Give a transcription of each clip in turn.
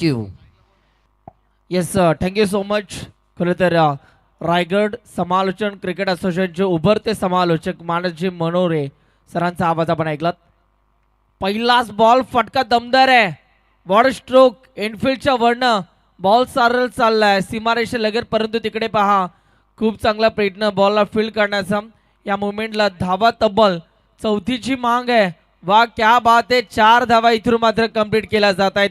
You. Yes thank you so much. खरं तर रायगड समालोचन क्रिकेट असोसिएशनचे उभरते समालोचक मानसजी मनोरे सरांचा आवाज आपण ऐकलात. पहिलाच बॉल फटका दमदार आहे. बॉल स्ट्रोक इनफिल्डच्या वरनं बॉल सरळ चाललाय सीमारेषे लगेच, परंतु तिकडे पहा खूप चांगला प्रयत्न बॉलला फील्ड करण्याचा. या मुवमेंटला धावा तब्बल चौथीची मांग आहे. वा क्या बात आहे. 4 धावा इथून मात्र कंप्लीट केल्या जात आहेत.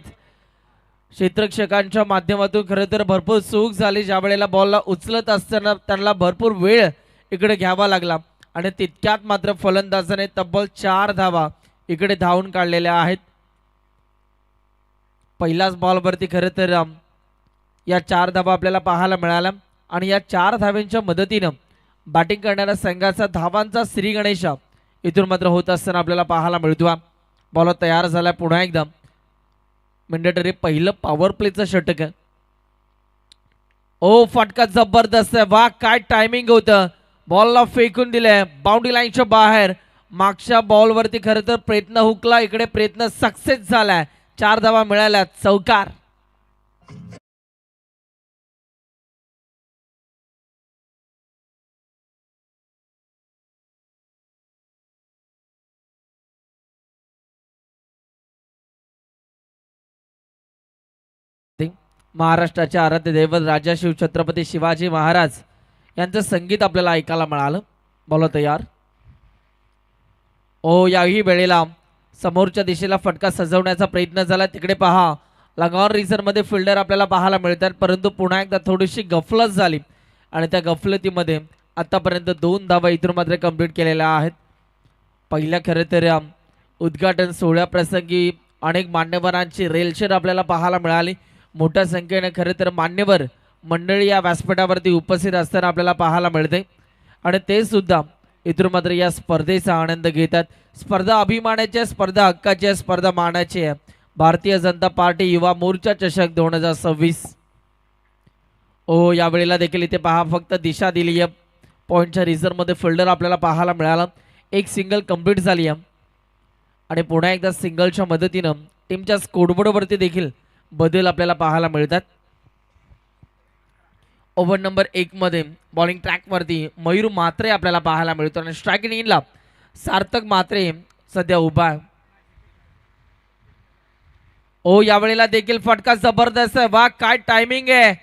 क्षेत्ररक्षकांच्या माध्यमातून खरं तर भरपूर चूक झाली. ज्या वेळेला बॉलला उचलत असताना त्यांना भरपूर वेळ इकडे घ्यावा लागला आणि तितक्यात मात्र फलंदाजाने तब्बल 4 धावा इकडे धावून काढलेल्या आहेत. पहिल्याच बॉलवरती खरं तर या 4 धावा आपल्याला पाहायला मिळाल्या आणि या 4 धाव्यांच्या मदतीनं बॅटिंग करणाऱ्या संघाचा धावांचा श्री गणेश इथून मात्र होत असताना आपल्याला पाहायला मिळतो. बॉल तयार झाला पुन्हा एकदा. मेंडेटरी पहिलं पॉवर प्लेचं षटक आहे. ओ फटका जबरदस्त आहे. वा काय टायमिंग होतं. बॉलला फेकून दिलंय बाउंड्री लाईनच्या बाहेर. मागच्या बॉलवरती खरं तर प्रयत्न हुकला, इकडे प्रयत्न सक्सेस झालाय. 4 धावा मिळाल्या. चौकार. महाराष्ट्राचे आराध्य दैवत राजा शिव छत्रपती शिवाजी महाराज यांचं संगीत आपल्याला ऐकायला मिळालं. बोला तयार. ओ याही वेळेला समोरच्या दिशेला फटका सजवण्याचा प्रयत्न झाला. तिकडे पहा लगावर रिझन मध्ये फिल्डर आपल्याला पाहायला मिळतात, परंतु पुन्हा एकदा थोडीशी गफलत झाली आणि त्या गफलतीमध्ये आतापर्यंत 2 धावा इथून मात्र कंप्लीट केलेल्या आहेत. पहिल्या खरं तर उद्घाटन सोहळ्याप्रसंगी अनेक मान्यवरांची रेलचेल आपल्याला पाहायला मिळाली. मोठ्या संख्येने खरं तर मान्यवर मंडळी या व्यासपीठावरती उपस्थित असताना आपल्याला पाहायला मिळते आणि ते सुद्धा इथून मात्र या स्पर्धेचा आनंद घेतात. स्पर्धा अभिमानाची, स्पर्धा हक्काची, स्पर्धा मानाची आहे. भारतीय जनता पार्टी युवा मोर्चा चषक 2026. ओ यावेळेला देखील इथे पहा फक्त दिशा दिली आहे. पॉईंटच्या रिझर्वमध्ये फिल्डर आपल्याला पाहायला मिळाला. एक सिंगल कंप्लीट झाली आहे आणि पुन्हा एकदा सिंगलच्या मदतीनं टीमच्या स्कोरबोर्डवरती देखील बदल आपल्याला पाहायला मिळतात. ओव्हर नंबर 1 मध्ये बॉलिंग ट्रॅकवरती मयूर म्हात्रे आपल्याला पाहायला मिळतो आणि स्ट्रायकिंग इनला सार्थक म्हात्रे सध्या उभा आहे. ओ यावेळेला देखील फटका जबरदस्त आहे. वा काय टायमिंग आहे.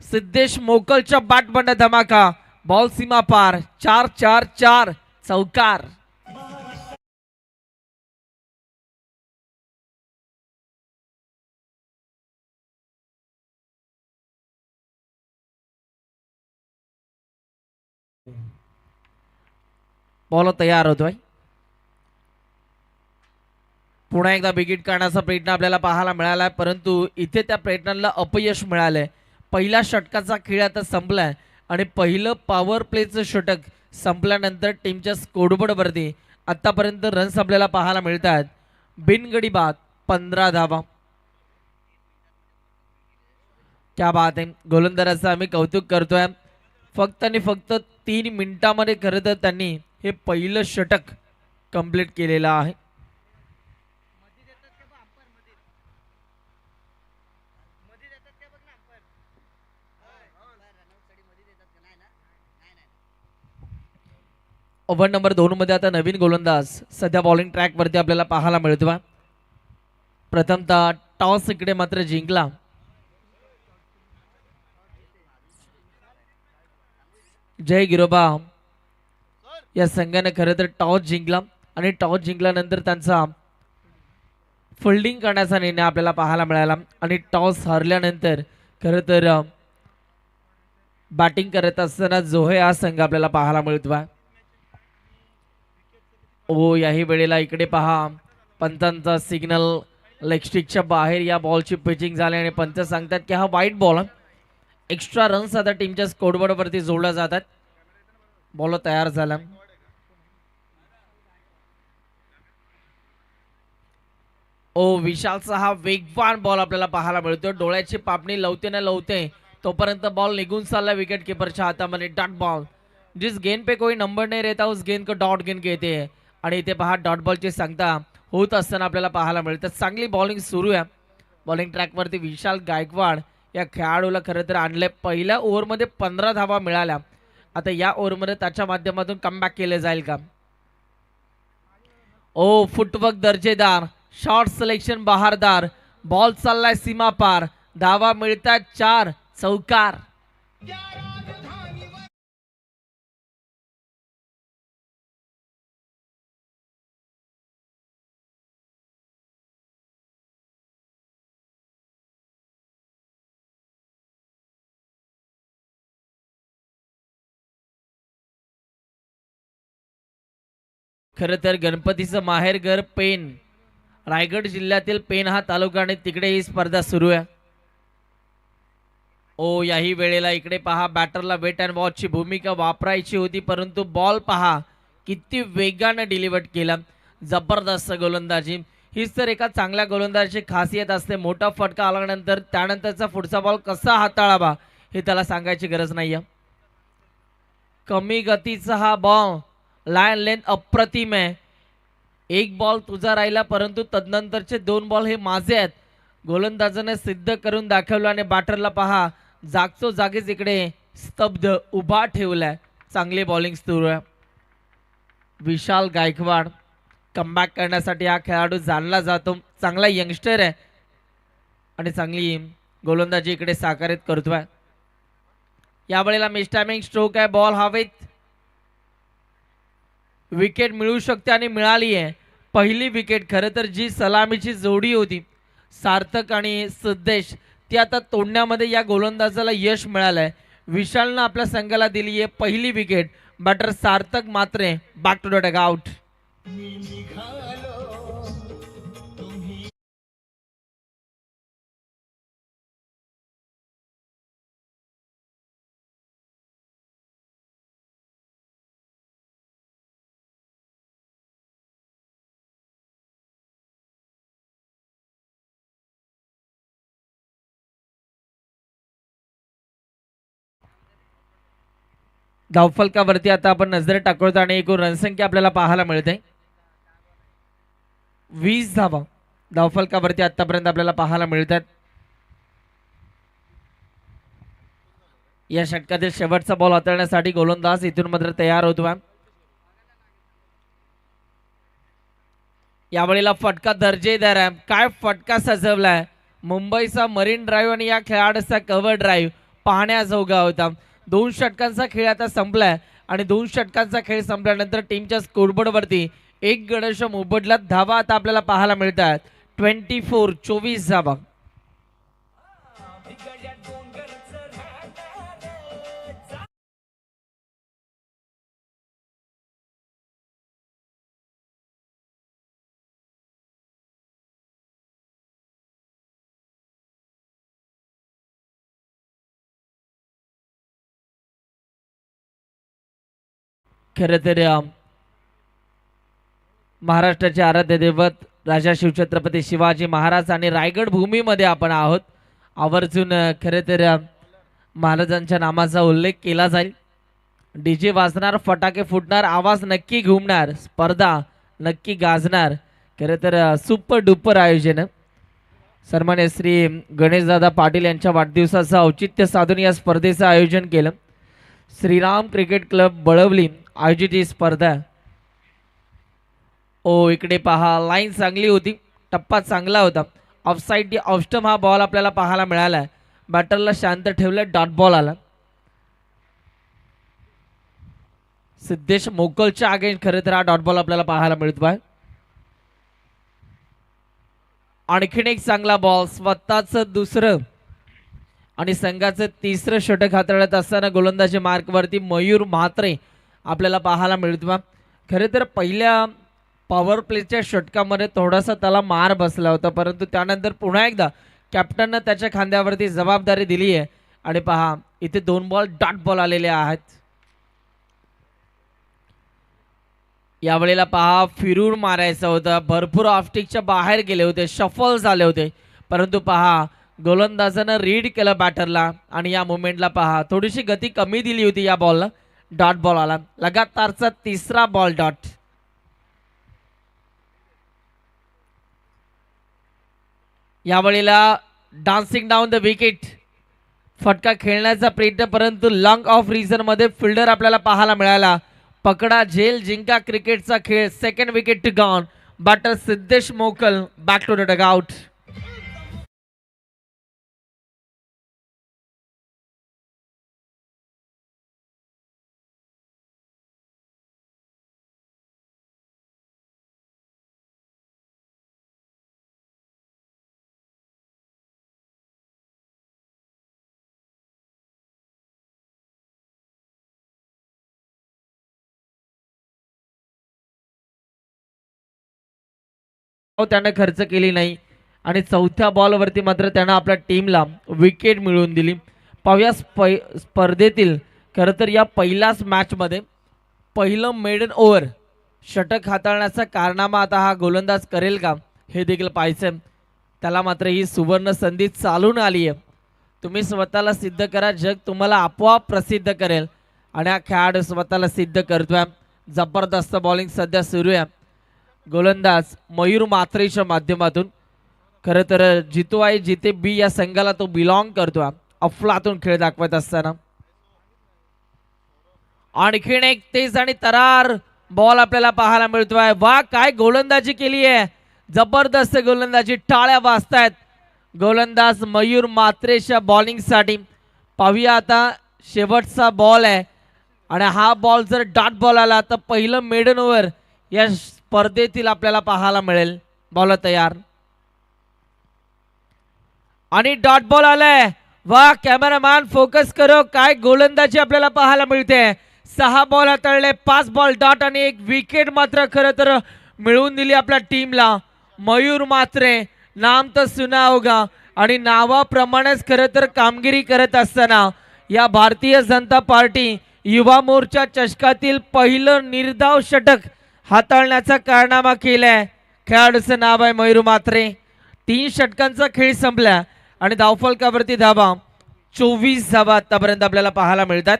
सिद्धेश मोकलच्या बॅटबंड धमाका. बॉल सीमा पार. 4-4-4 चौकार. बॉल तयार होतोय. पुन्हा एकदा विकेट काढण्याचा प्रयत्न आपल्याला पाहायला मिळाला, परंतु इथे त्या प्रयत्नाला अपयश मिळालंय. पहिल्या षटकाचा खेळ आता संपलाय आणि पहिलं पॉवर प्लेचं षटक संपल्यानंतर टीमच्या स्कोरबोर्डवरती आतापर्यंत रन्स आपल्याला पाहायला मिळतात. बिनगडी बाद 15 धावा. क्या बात आहे. गोलंदाजाचं आम्ही कौतुक करतोय. फक्त आणि फक्त 3 मिनिटांमध्ये खरं तर त्यांनी हे पहिलं षटक कंप्लीट केलेलं आहे. ओव्हर नंबर 2 मध्ये आता नवीन गोलंदाज सध्या बॉलिंग ट्रॅक वरती आपल्याला पाहायला मिळतो. प्रथमतः टॉस इकडे मात्र जिंकला. जय गिरोबा या संघाने खरं तर टॉस जिंकला आणि टॉस जिंकल्यानंतर त्यांचा फिल्डिंग करण्याचा निर्णय आपल्याला पाहायला मिळाला आणि टॉस हरल्यानंतर खरं तर बॅटिंग करत असताना जोहे हा संघ आपल्याला पाहायला मिळतो. ओ याही वेळेला इकडे पहा पंचांचा सिग्नल. लेग स्टिकच्या बाहेर या बॉलची पिचिंग झाली आणि पंच सांगतात की हा वाईट बॉल. एक्स्ट्रा रन्स आता टीमच्या स्कोरबोर्डवरती जोडल्या जातात. बॉल तयार झाला. ओ विशालचा हा वेगवान बॉल आपल्याला पाहायला मिळतो. डोळ्याची पापणी लवते ना लवते तोपर्यंत बॉल निघून चालला विकेट कीपरच्या हातामध्ये. Dot ball. जिस गेंद पे कोई नंबर नहीं रहता उस गेंद को डॉट गेंद कहते हैं आणि इथे पहा डॉट बॉलची सांगता होत असताना आपल्याला पाहायला मिळतं. चांगली बॉलिंग सुरू आहे बॉलिंग ट्रॅकवरती विशाल गायकवाड या खेळाडूला खरं तर आणले. पहिल्या ओव्हरमध्ये 15 धावा मिळाल्या. आता या ओव्हरमध्ये त्याच्या माध्यमातून कमबॅक केले जाईल का? ओ फुटवर्क दर्जेदार, शॉर्ट सिलेक्शन बहारदार, बॉल चाललाय सीमा पार, धावा मिळतात 4, चौकार. खरं तर गणपतीचं माहेरघर पेन, रायगड जिल्ह्यातील पेन हा तालुका आणि तिकडे ही स्पर्धा सुरू आहे. ओ याही वेळेला इकडे पहा, बॅटरला वेट अँड वॉचची भूमिका वापरायची होती, परंतु बॉल पहा किती वेगाने डिलिव्हर केला. जबरदस्त गोलंदाजी. हीच तर एका चांगल्या गोलंदाजाची खासियत असते. मोठा फटका आल्यानंतर त्यानंतरचा पुढचा बॉल कसा हाताळावा हे त्याला सांगायची गरज नाहीये. कमी गतीचा हा बॉल, लाईन लेंथ अप्रतिम आहे. एक बॉल तुझा राहिला, परंतु तदनंतरचे 2 बॉल हे माझे आहेत. गोलंदाजाने सिद्ध करून दाखवलं आणि बॅटरला पहा जागचो जागीच इकडे स्तब्ध उभा ठेवलाय. चांगली बॉलिंग सुरू आहे. विशाल गायकवाड कमबॅक करण्यासाठी हा खेळाडू जाणला जातो. चांगला यंगस्टर आहे आणि चांगली गोलंदाजी इकडे साकारित करतोय. यावेळेला मिसटायमिंग स्ट्रोक आहे. बॉल हवेत, विकेट मिळू शकते आणि मिळाली आहे. पहिली विकेट. खरं तर जी सलामीची जोडी होती सार्थक आणि सिद्धेश, ती आता तोडण्यामध्ये या गोलंदाजाला यश मिळालंय. विशालनं आपल्या संघाला दिली आहे पहिली विकेट. बॅटर सार्थक मात्र बॅक टू द डगआउट. धावफलकावरती आता आपण नजर टाकतो आणि एकूण रनसंख्या आपल्याला पाहायला मिळते 20 धावा धावफलकावरती आतापर्यंत आपल्याला पाहायला मिळतात. या षटकातील शेवटचा बॉल हाताळण्यासाठी गोलंदाज इथून मात्र तयार होतो. यावेळेला फटका दर्जेदार आहे. काय फटका सजवलाय. मुंबईचा मरीन ड्राईव्ह आणि या खेळाडूचा कव्हर ड्राईव्ह पाहण्याजोगा होता. 2 षटकांचा खेळ आता संपलाय आणि 2 षटकांचा खेळ संपल्यानंतर टीमच्या स्कोरबोर्डवरती एक गणेश मोबदल्यात धावा आता आपल्याला पाहायला मिळतात. 24 धावा. खरं तर महाराष्ट्राचे आराध्य दैवत राजा शिवछत्रपती शिवाजी महाराज आणि रायगड भूमीमध्ये आपण आहोत. आवर्जून खरं तर महाराजांच्या नामाचा उल्लेख केला जाईल. डीजे वाजणार, फटाके फुटणार, आवाज नक्की घुमणार, स्पर्धा नक्की गाजणार. खरं तर सुपर डुपर आयोजन. सन्मान्य श्री गणेशदादा पाटील यांच्या वाढदिवसाचं औचित्य साधून या स्पर्धेचं आयोजन केलं. श्रीराम क्रिकेट क्लब बळवली आयोजित ही स्पर्धा. ओ इकडे पहा, लाईन चांगली होती, टप्पा चांगला होता. ऑफसाईड ऑफस्टम हा बॉल आपल्याला पाहायला मिळाला. बॅटरला शांत ठेवलं, डॉट बॉल आला. सिद्धेश मोकलच्या अगेन्स्ट खरं तर हा डॉट बॉल आपल्याला पाहायला मिळतोय. आणखीन एक चांगला बॉल, स्वतःचं दुसरं आणि संघाचं तिसरं षटक हाताळत असताना गोलंदाजी मार्कवरती मयूर म्हात्रे आपल्याला पाहायला मिळतो. खरे तर पहिल्या पॉवर प्लेच्या षटकामध्ये थोडासा त्याला मार बसला होता, परंतु त्यानंतर पुन्हा एकदा कॅप्टननं त्याच्या खांद्यावरती जबाबदारी दिली आहे आणि पहा इथे 2 बॉल डॉट बॉल आलेले आहेत. यावेळेला पहा फिरून मारायचं होतं, भरपूर ऑफस्टिकच्या बाहेर गेले होते, शफल झाले होते, परंतु पहा गोलंदाजानं रीड केलं बॅटरला आणि या मुवमेंटला पहा थोडीशी गती कमी दिली होती. या बॉलला डॉट बॉल आला. लगातारचा तिसरा बॉल डॉट. यावेळेला डान्सिंग डाऊन द विकेट फटका खेळण्याचा प्रयत्न, परंतु लॉंग ऑफ रिझन मध्ये फिल्डर आपल्याला पाहायला मिळाला. पकडा झेल जिंका क्रिकेटचा खेळ. Second wicket two gone. Batter Siddhesh Mokal back to the dugout. त्याने खर्च केली नाही आणि चौथ्या बॉलवरती मात्र त्यानं आपल्या टीमला विकेट मिळवून दिली. पाहूया स्पर्धेतील खरं तर या पहिल्याच मॅचमध्ये पहिलं मेडन ओव्हर षटक हाताळण्याचा कारनामा आता हा गोलंदाज करेल का हे देखील पाहायचं. त्याला मात्र ही सुवर्ण संधी चालून आली आहे. तुम्ही स्वतःला सिद्ध करा, जग तुम्हाला आपोआप प्रसिद्ध करेल आणि हा खेळाडू स्वतःला सिद्ध करतोय. जबरदस्त बॉलिंग सध्या सुरू आहे. गोलंदाज मयूर मात्रेच्या माध्यमातून खरं तर जितो आहे जिते बी या संघाला तो बिलॉंग करतो. अफलातून खेळ दाखवत असताना आणखीन एक तेज आणि तरार बॉल आपल्याला पाहायला मिळतोय. वा काय गोलंदाजी केली आहे, जबरदस्त गोलंदाजी. टाळ्या वाजतायत गोलंदाज मयूर मात्रेच्या बॉलिंग साठी. पाहूया आता शेवटचा बॉल आहे आणि हा बॉल जर डॉट बॉल आला तर पहिलं मेडन ओव्हर या स्पर्धेतील आपल्याला पाहायला मिळेल. बॉल तयार आणि डॉट बॉल आलाय. वा कॅमेरामॅन फोकस करो, काय गोलंदाजी आपल्याला पाहायला मिळते. 6 बॉल हाताळले, 5 बॉल डॉट आणि 1 विकेट मात्र खरं तर मिळवून दिली आपल्या टीमला. मयूर मात्रे नाम तर सुना होगा आणि नावाप्रमाणेच खरं तर कामगिरी करत असताना या भारतीय जनता पार्टी युवा मोर्चा चषकातील पहिलं निर्धाव षटक हाताळण्याचा कारनामा केलाय. खेळाडूचं नाव आहे मयूर मात्रे. 3 षटकांचा खेळ संपला आणि धावफलकावरती धावा 24 धावा आतापर्यंत आपल्याला पाहायला मिळतात.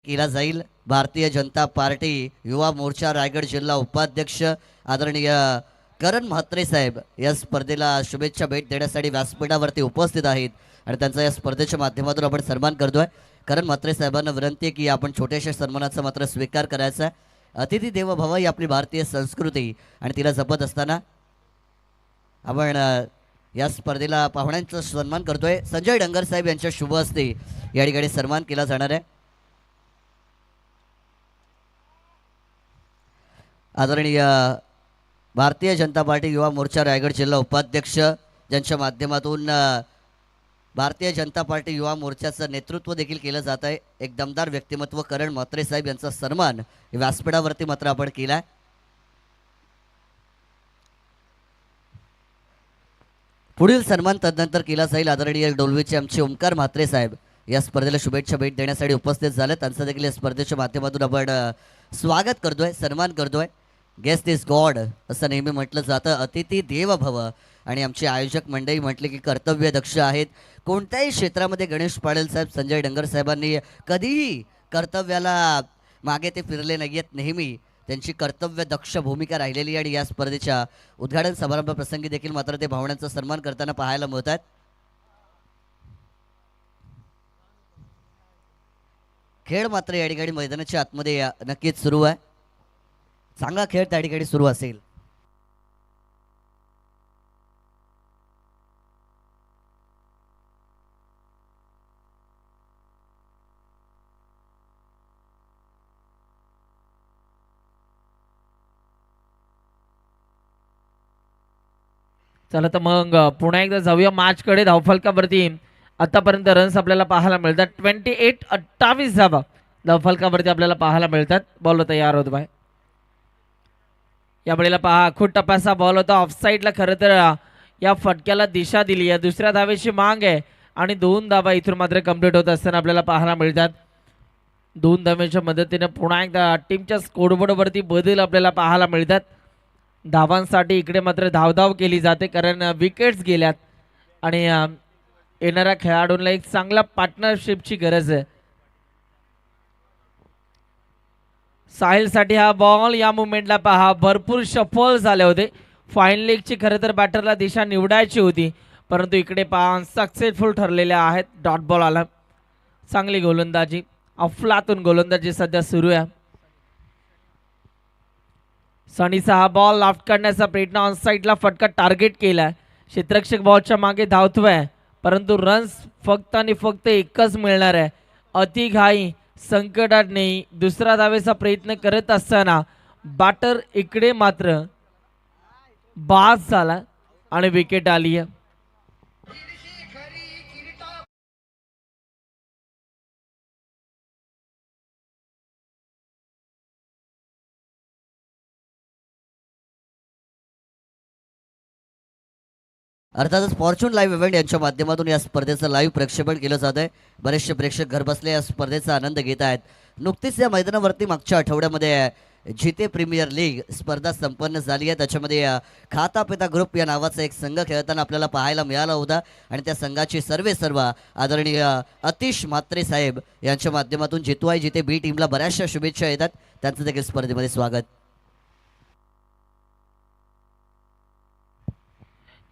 केला जाईल. भारतीय जनता पार्टी युवा मोर्चा रायगड जिल्हा उपाध्यक्ष आदरणीय करण म्हात्रे साहेब या स्पर्धेला शुभेच्छा भेट देण्यासाठी व्यासपीठावरती उपस्थित आहेत आणि त्यांचा या स्पर्धेच्या माध्यमातून आपण सन्मान करतोय. करण म्हात्रे साहेबांना विनंती आहे की आपण छोट्याशा सन्मानाचा मात्र स्वीकार करायचा आहे. अतिथी देव भव ही आपली भारतीय संस्कृती आणि तिला जपत असताना आपण या स्पर्धेला पाहुण्यांचा सन्मान करतोय. संजय डंगर साहेब यांच्या शुभ हस्ते या ठिकाणी सन्मान केला जाणार आहे. आदरणीय भारतीय जनता पार्टी युवा मोर्चा रायगड जिल्हा उपाध्यक्ष ज्यांच्या माध्यमातून भारतीय जनता पार्टी युवा मोर्चाचं नेतृत्व देखील केलं जात आहे. एक दमदार व्यक्तिमत्व करण म्हात्रे साहेब यांचा सन्मान व्यासपीठावरती मात्र आपण केला आहे. पुढील सन्मान तदनंतर केला जाईल. आदरणीय डोलवीचे आमचे ओमकार म्हात्रे साहेब या स्पर्धेला शुभेच्छा भेट देण्यासाठी उपस्थित झाले. त्यांचं देखील या स्पर्धेच्या माध्यमातून आपण स्वागत करतोय, सन्मान करतोय. गेस्ट इज गॉड असं नेहमी म्हटलं जातं. अतिथी देव भव आणि आमचे आयोजक मंडळी म्हटले की कर्तव्य दक्ष आहेत. कोणत्याही क्षेत्रामध्ये गणेश पाटील साहेब, संजय डंगर साहेबांनी कधीही कर्तव्याला मागे ते फिरले नाही आहेत. नेहमी त्यांची कर्तव्य दक्ष भूमिका राहिलेली आणि या स्पर्धेच्या उद्घाटन समारंभ प्रसंगी देखील मात्र ते भावनांचा सन्मान करताना पाहायला मिळतात. खेळ मात्र या ठिकाणी मैदानाच्या आतमध्ये नक्कीच सुरू आहे. चांगला खेळ त्या ठिकाणी सुरू असेल. चला तर मग पुन्हा एकदा जाऊया मॅचकडे. धावफलकावरती आतापर्यंत रन्स आपल्याला पाहायला मिळतात 28 धावा धावफलकावरती आपल्याला पाहायला मिळतात. बॉल तयार होत बाय. या वेळेला पहा खूप टप्प्याचा बॉल होता ऑफसाईडला. खरं तर या फटक्याला दिशा दिली आहे. दुसऱ्या धावेची मांग आहे आणि 2 धावा इथून मात्र कंप्लीट होत असताना आपल्याला पाहायला मिळतात. 2 धावेच्या मदतीने पुन्हा एकदा टीमच्या स्कोरबोर्डवरती बदल आपल्याला पाहायला मिळतात. धावांसाठी इकडे मात्र धावधाव केली जाते कारण विकेट्स गेल्यात आणि येणाऱ्या खेळाडूंना एक चांगला पार्टनरशिपची गरज आहे. साहिलसाठी हा बॉल या मुवमेंटला पहा भरपूर शफल झाले होते. फाईन लेगची खरं तर बॅटरला दिशा निवडायची होती परंतु इकडे पहा सक्सेसफुल ठरलेल्या आहेत. डॉट बॉल आला. चांगली गोलंदाजी अफलातून गोलंदाजी सध्या सुरू आहे. सनीचा हा बॉल लाफ्ट करण्याचा प्रयत्न ऑन साईडला फटका टार्गेट केलाय. क्षेत्ररक्षक बॉलच्या मागे धावतोय परंतु रन्स फक्त आणि फक्त एकच मिळणार आहे. अति घाई संकटात नाही. दुसरा धावेचा प्रयत्न करत असताना बॅटर इकडे मात्र बाद झाला आणि विकेट आली आहे. अर्थातच फॉर्च्यून लाईव्ह इव्हेंट यांच्या माध्यमातून या स्पर्धेचं लाईव्ह प्रक्षेपण केलं जात आहे. बरेचसे प्रेक्षक घरबसले या स्पर्धेचा आनंद घेत आहेत. नुकतीच या मैदानावरती मागच्या आठवड्यामध्ये जिते प्रीमियर लीग स्पर्धा संपन्न झाली आहे. त्याच्यामध्ये खाता पिता ग्रुप या नावाचा एक संघ खेळताना आपल्याला पाहायला मिळाला होता आणि त्या संघाचे सर्व आदरणीय अतिश म्हात्रे साहेब यांच्या माध्यमातून जितू जिते बी टीमला बऱ्याचशा शुभेच्छा येतात. त्यांचं देखील स्पर्धेमध्ये स्वागत.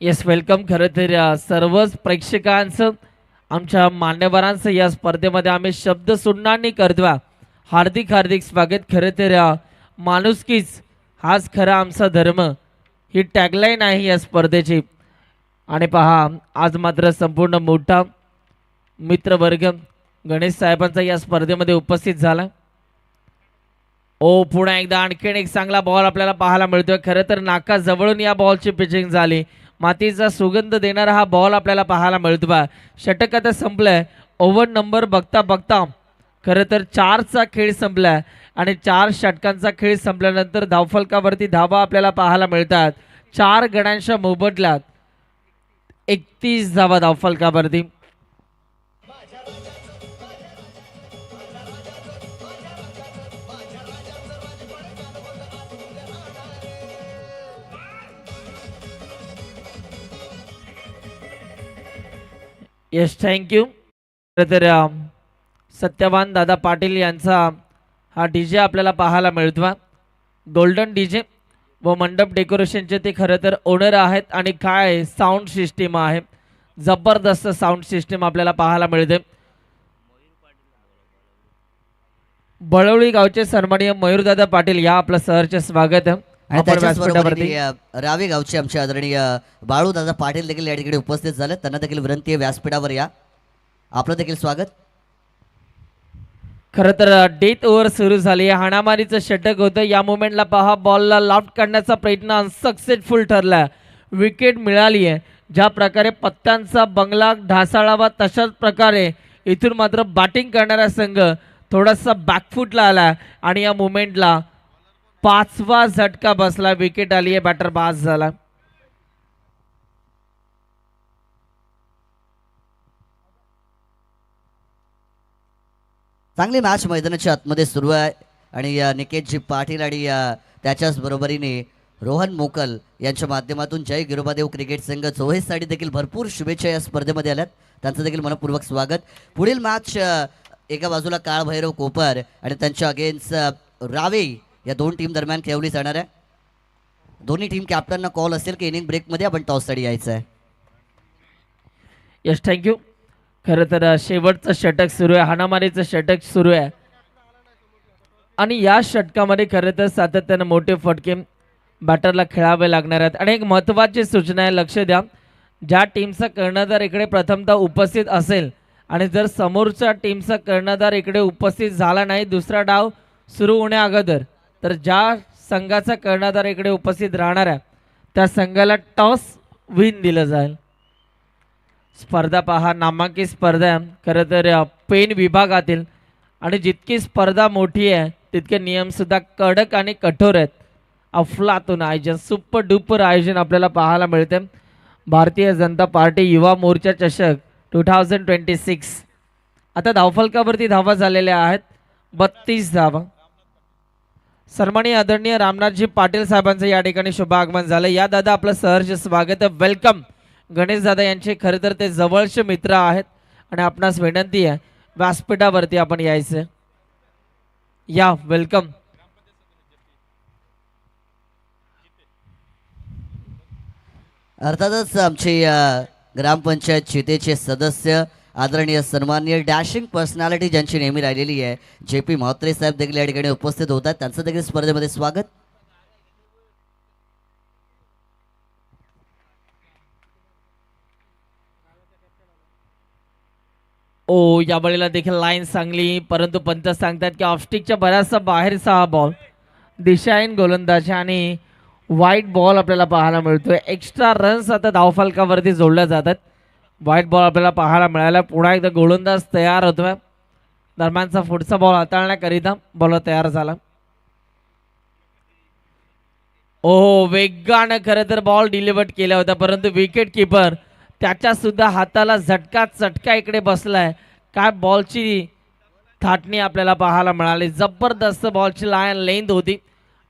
Yes welcome. खरं तर सर्वच प्रेक्षकांचं आमच्या मान्यवरांचं या स्पर्धेमध्ये आम्ही शब्द सुन्नांनी करतोय. हार्दिक हार्दिक स्वागत. खरं तर माणुसकीच हाच खरा आमचा धर्म ही टॅगलाईन आहे या स्पर्धेची. आणि पहा आज मात्र संपूर्ण मोठा मित्रवर्ग गणेश साहेबांचा या स्पर्धेमध्ये उपस्थित झाला. पुन्हा एकदा आणखीन एक चांगला बॉल आपल्याला पाहायला मिळतोय. खरं तर नाका जवळून या बॉलची पिचिंग झाली. मातीचा सुगंध देणारा हा बॉल आपल्याला पाहायला मिळतोय. षटक आता संपलंय. ओव्हर नंबर बघता बघता खरं तर 4चा खेळ संपलाय आणि 4 षटकांचा खेळ संपल्यानंतर धावफलकावरती धावा आपल्याला पाहायला मिळतात. 4 गड्यांच्या मोबदल्यात 31 धावा धावफलकावरती. Yes thank you. तर सत्यवान दादा पाटील यांचा हा डीजे आपल्याला पाहायला मिळतो. गोल्डन डीजे व मंडप डेकोरेशनचे ते खरं तर ओनर आहेत आणि काय साऊंड सिस्टीम आहे. जबरदस्त साऊंड सिस्टीम आपल्याला पाहायला मिळते. बळवळी गावचे सन्माननीय मयूरदादा पाटील या आपलं सहर्ष स्वागत आहे. आणि त्याच्याचबरोबरीने रावे गावचे आमचे आदरणीय बाळूदादा पाटील देखील या ठिकाणी उपस्थित झाले. त्यांना देखील विनंती आहे व्यासपीठावर या. आपलं देखील स्वागत. खरं तर डेथ ओव्हर सुरू झाली. हाणामारीचं षटक होतं. या मुवमेंटला पहा बॉलला लाफ्ट काढण्याचा प्रयत्न अनसक्सेसफुल ठरला. विकेट मिळाली आहे. ज्या प्रकारे पत्त्यांचा बंगला ढासाळावा तशाच प्रकारे इथून मात्र बॅटिंग करणारा संघ थोडासा बॅकफुटला आला आणि या मुवमेंटला 5वा झटका बसला. विकेट आली आहे. बॅटर बाद झाला. चांगली मॅच मैदानाच्या आतमध्ये सुरू आहे आणि निकेतजी पाटील आणि त्याच्याच बरोबरीने रोहन मोकल यांच्या माध्यमातून जय गिरोबादेव क्रिकेट संघ चोहेसाठी देखील भरपूर शुभेच्छा या स्पर्धेमध्ये आल्यात. त्यांचं देखील मनपूर्वक स्वागत. पुढील मॅच एका बाजूला काळभैरव कोपर आणि त्यांच्या अगेन्स्ट रावे या 2 टीम दरम्यान खेळवली जाणार आहे. दोन्ही टीम कॅप्टनना कॉल असेल की इनिंग ब्रेकमध्ये आपण टॉससाठी यायचं आहे. Yes thank you. खरं तर शेवटचं षटक सुरू आहे. हाणामारीचं षटक सुरू आहे आणि या षटकामध्ये खरं तर सातत्यानं मोठे फटके बॅटरला खेळावे लागणार आहेत. आणि एक महत्त्वाची सूचना आहे, लक्ष द्या. ज्या टीमचा कर्णधार इकडे प्रथमतः उपस्थित असेल आणि जर समोरच्या टीमचा कर्णधार इकडे उपस्थित झाला नाही दुसरा डाव सुरू होण्या अगोदर, तर ज्या संघाचा कर्णधार इकडे उपस्थित राहणार आहे त्या संघाला टॉस विन दिलं जाईल. स्पर्धा पहा, नामांकित स्पर्धा आहे खरं तर पेन विभागातील, आणि जितकी स्पर्धा मोठी आहे तितके नियमसुद्धा कडक आणि कठोर आहेत. अफलातून आयोजन, सुपर डुपर आयोजन आपल्याला पाहायला मिळते. भारतीय जनता पार्टी युवा मोर्चा चषक 2026. आता धावफलकावरती धावा झालेल्या आहेत 32 धावा. सन्माननीय आदरणीय रामनाथजी पाटील साहेबांचं या ठिकाणी शुभ आगमन झालं. या दादा आपलं सहर्ष स्वागत आहे, वेलकम. गणेश दादा यांचे खरं तर ते जवळचे मित्र आहेत आणि आपणास विनंती आहे व्यासपीठावरती आपण यायचं. या वेलकम. अर्थातच आमचे ग्रामपंचायत चितेचे सदस्य आदरणीय सन्माननीय डॅशिंग पर्सनॅलिटी ज्यांची नेहमी राहिलेली आहे जे पी म्हात्रे साहेब देखील या ठिकाणी उपस्थित होतात, त्यांचं देखील स्पर्धेमध्ये स्वागत. ओ या बळीला देखील लाईन चांगली, परंतु पंच सांगतात की ऑफस्टिकच्या बऱ्याचसा बाहेरचा हा बॉल. दिशाहीन गोलंदाज आणि व्हाईट बॉल आपल्याला पाहायला मिळतोय. एक्स्ट्रा रन्स आता धावफलकावरती जोडल्या जातात. व्हाईट बॉल आपल्याला पाहायला मिळाला. पुन्हा एकदा गोलंदाज तयार होतोय. दरम्यानचा पुढचा बॉल हाताळण्याकरिता बॉलर तयार झाला. ओ वेगानं खरं तर बॉल डिलिव्हर्ड केला होता, परंतु विकेट किपर त्याच्या सुद्धा हाताला चटका इकडे बसलाय. काय बॉलची थाटणी आपल्याला पाहायला मिळाली. जबरदस्त बॉलची लाईन लेंथ होती.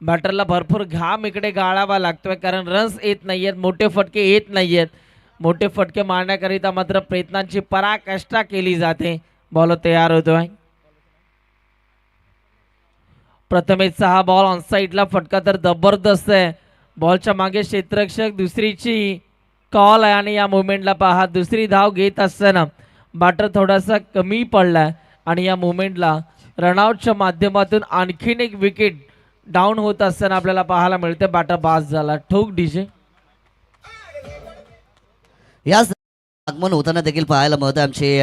बॅटरला भरपूर घाम इकडे गाळावा लागतोय कारण रन्स येत नाहीयेत, मोठे फटके येत नाहीयेत. मोठे फटके मारण्याकरिता मात्र प्रयत्नांची पराकाष्ठा केली जाते. बॉल तयार होतोय. प्रथमेशचा हा बॉल ऑनसाईडला फटका तर जबरदस्त आहे. बॉलच्या मागे क्षेत्ररक्षक दुसरीची कॉल आहे आणि या मुवमेंटला पहा, दुसरी धाव घेत असताना बॅटर थोडासा कमी पडलाय आणि या मुवमेंटला रनआउटच्या माध्यमातून आणखीन एक विकेट डाऊन होत असताना आपल्याला पाहायला मिळते. बॅटर पास झाला. ठोक डीजे. या आगमन होताना देखील पाहायला मिळतं. आमचे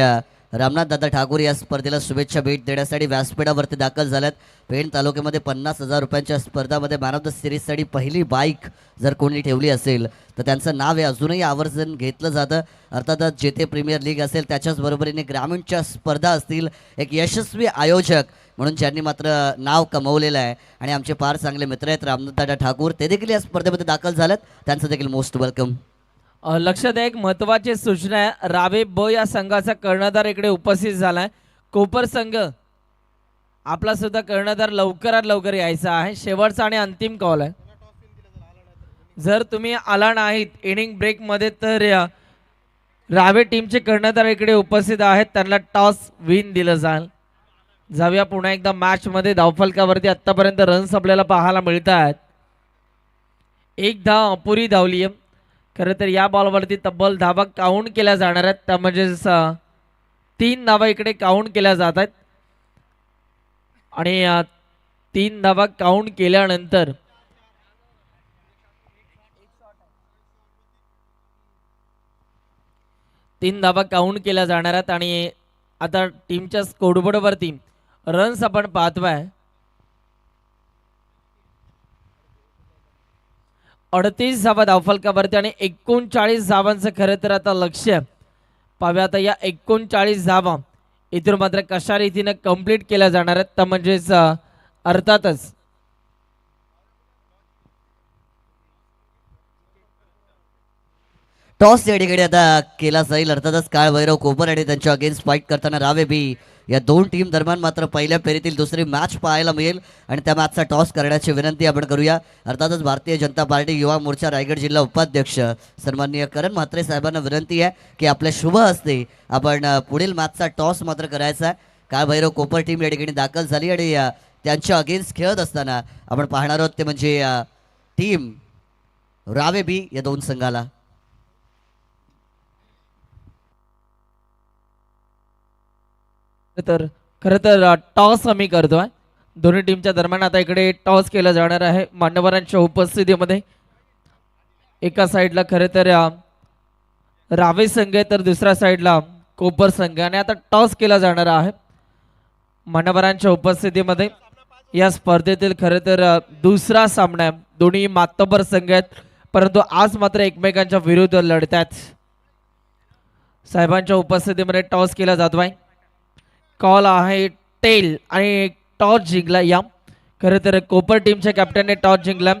रामनाथ दादा ठाकूर या स्पर्धेला शुभेच्छा भेट देण्यासाठी व्यासपीठावरती दाखल झाल्यात. पेण तालुक्यामध्ये 50,000 रुपयांच्या स्पर्धामध्ये मॅन ऑफ द सिरीजसाठी पहिली बाईक जर कोणी ठेवली असेल तर त्यांचं नाव हे अजूनही आवर्जून घेतलं जातं. अर्थातच जेथे प्रीमियर लीग असेल त्याच्याच बरोबरीने ग्रामीणच्या स्पर्धा असतील, एक यशस्वी आयोजक म्हणून ज्यांनी मात्र नाव कमवलेलं आहे आणि आमचे फार चांगले मित्र आहेत रामनाथ दादा ठाकूर, ते देखील या स्पर्धेमध्ये दाखल झाल्यात. त्यांचं देखील मोस्ट वेलकम. लक्षात एक महत्वाची सूचना आहे. रावे ब या संघाचा कर्णधार इकडे उपस्थित झालाय. कोपर संघ आपला सुद्धा कर्णधार लवकरात लवकर यायचा आहे. शेवटचा आणि अंतिम कॉल आहे. जर तुम्ही आला नाहीत इनिंग ब्रेक मध्ये तर रावे टीमचे कर्णधार इकडे उपस्थित आहेत, त्यांना टॉस विन दिलं जाईल. जाऊया पुन्हा एकदा मॅच मध्ये. धावफलकावरती आतापर्यंत रन्स आपल्याला पाहायला मिळत आहेत. एक धाव अपुरी धावली आहे. खरं तर या बॉलवरती तब्बल धावा काउंट केल्या जाणार आहेत, त्या म्हणजे 3 धावा इकडे काउंट केल्या जात आहेत आणि 3 धावा काउंट केल्यानंतर तीन धावा काउंट केल्या जाणार आहेत आणि आता टीमच्या स्कोरबोर्डवरती रन्स आपण पाहतोय 38 धावा धावफलकावरती आणि 39 धावांचं खरं तर आता लक्ष पाहूया. आता या 39 धावा इथून मात्र कशा रीतीने कंप्लीट केल्या जाणार आहेत, तर म्हणजेच अर्थातच टॉस या ठिकाणी आता केला जाईल. अर्थातच काळ भैरव कोपर आणि त्यांच्या अगेन्स्ट फाईट करताना रावे बी या दोन टीम दरम्यान मात्र पहिल्या फेरीतील दुसरी मॅच पाहायला मिळेल आणि त्या मॅचचा टॉस करण्याची विनंती आपण करूया. अर्थातच भारतीय जनता पार्टी युवा मोर्चा रायगड जिल्हा उपाध्यक्ष सन्माननीय करण म्हात्रे साहेबांना विनंती आहे की आपल्या शुभ हस्ते आपण पुढील मॅचचा टॉस मात्र करायचा आहे. काळ भैरव कोपर टीम या ठिकाणी दाखल झाली आणि त्यांच्या अगेन्स्ट खेळत असताना आपण पाहणार आहोत ते म्हणजे टीम रावे बी या दोन संघाला. तर खरं तर टॉस आम्ही करतोय दोन्ही टीमच्या दरम्यान. आता इकडे टॉस केला जाणार आहे मान्यवरांच्या उपस्थितीमध्ये. एका साईडला खरं तर रावे संघ आहे तर दुसऱ्या साईडला कोपर संघ आणि आता टॉस केला जाणार आहे मान्यवरांच्या उपस्थितीमध्ये. या स्पर्धेतील खरं तर दुसरा सामना आहे. दोन्ही मातबर संघ आहेत परंतु आज मात्र एकमेकांच्या विरुद्ध लढतात. साहेबांच्या उपस्थितीमध्ये टॉस केला जातोय. कॉल आहे टेल आणि टॉस जिंकला. या खरं तर कोपर टीमच्या कॅप्टनने टॉस जिंकला.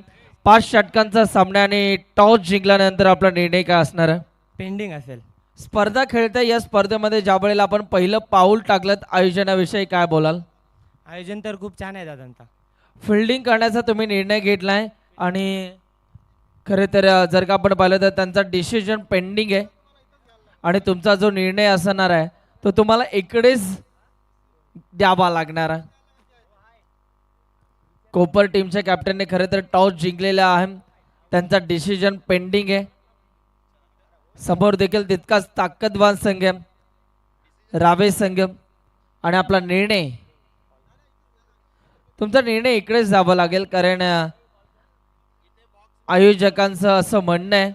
5 षटकांचा सामना आणि टॉस जिंकल्यानंतर आपला निर्णय काय असणार आहे? पेंडिंग असेल. स्पर्धा खेळते या स्पर्धेमध्ये ज्या वेळेला आपण पहिलं पाऊल टाकलं आयोजनाविषयी काय बोलाल? आयोजन तर खूप छान आहे दादांचा. फिल्डिंग करण्याचा तुम्ही निर्णय घेतलाय आणि खरे तर जर का आपण पाहिलं तर त्यांचा डिसिजन पेंडिंग आहे आणि तुमचा जो निर्णय असणार आहे तो तुम्हाला इकडेच द्यावा लागणार आहे. कोपर टीमच्या कॅप्टनने खरे तर टॉस जिंकलेला आहे, त्यांचा डिसिजन पेंडिंग आहे. समोर देखील तितकाच ताकदवान संघ आहे रावे संघ आणि आपला निर्णय तुमचा निर्णय इकडेच जावं लागेल कारण आयोजकांचं असं म्हणणं आहे.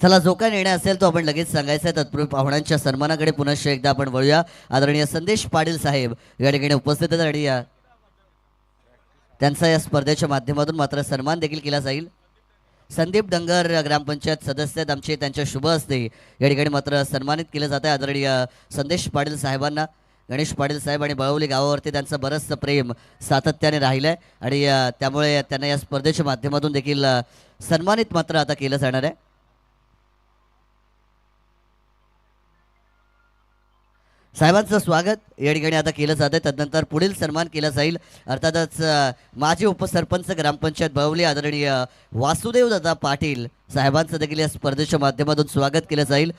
चला जो काय निर्णय असेल तो आपण लगेच सांगायचा आहे. तत्पूर्वी पाहुण्यांच्या सन्मानाकडे पुन्हा एकदा आपण वळूया. आदरणीय संदेश पाटील साहेब या ठिकाणी उपस्थित आहेत आणि त्यांचा या स्पर्धेच्या माध्यमातून मात्र सन्मान देखील केला जाईल. संदीप डंगर ग्रामपंचायत सदस्य आहेत आमचे, त्यांच्या शुभ हस्ते या ठिकाणी मात्र सन्मानित केलं जात आहे. आदरणीय संदेश पाटील साहेबांना गणेश पाटील साहेब आणि बळवली गावावरती त्यांचं बरंचसं प्रेम सातत्याने राहिलं आहे आणि त्यामुळे त्यांना या स्पर्धेच्या माध्यमातून देखील सन्मानित मात्र आता केलं जाणार आहे. साहेबांचं स्वागत या ठिकाणी आता केलं जातं. तदनंतर पुढील सन्मान केला जाईल. अर्थातच माजी उपसरपंच ग्रामपंचायत बळवली आदरणीय वासुदेव दादा पाटील साहेबांचं देखील या स्पर्धेच्या माध्यमातून स्वागत केलं जाईल.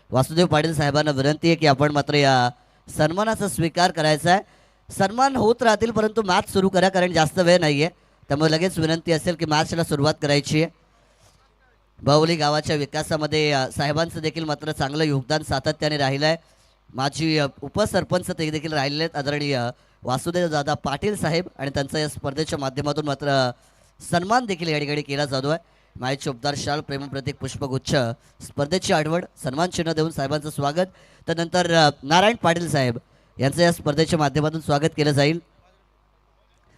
वासुदेव पाटील साहेबांना विनंती आहे की आपण मात्र या सन्मानाचा स्वीकार करायचा आहे. सन्मान होत राहतील परंतु मॅच सुरू करा कारण जास्त वेळ नाही आहे, त्यामुळे लगेच विनंती असेल की मॅचला सुरुवात करायची आहे. बळवली गावाच्या विकासामध्ये साहेबांचं देखील मात्र चांगलं योगदान सातत्याने राहिलं आहे. माजी उपसरपंच ते देखील राहिलेले आहेत आदरणीय वासुदेव दादा पाटील साहेब आणि त्यांचा या स्पर्धेच्या माध्यमातून मात्र सन्मान देखील या ठिकाणी केला जातो आहे. मायेचे उपदार शाल प्रेमप्रतीक पुष्पगुच्छ स्पर्धेची आठवण सन्मान चिन्ह देऊन साहेबांचं स्वागत. त्यानंतर नारायण पाटील साहेब यांचं या स्पर्धेच्या माध्यमातून स्वागत केलं जाईल.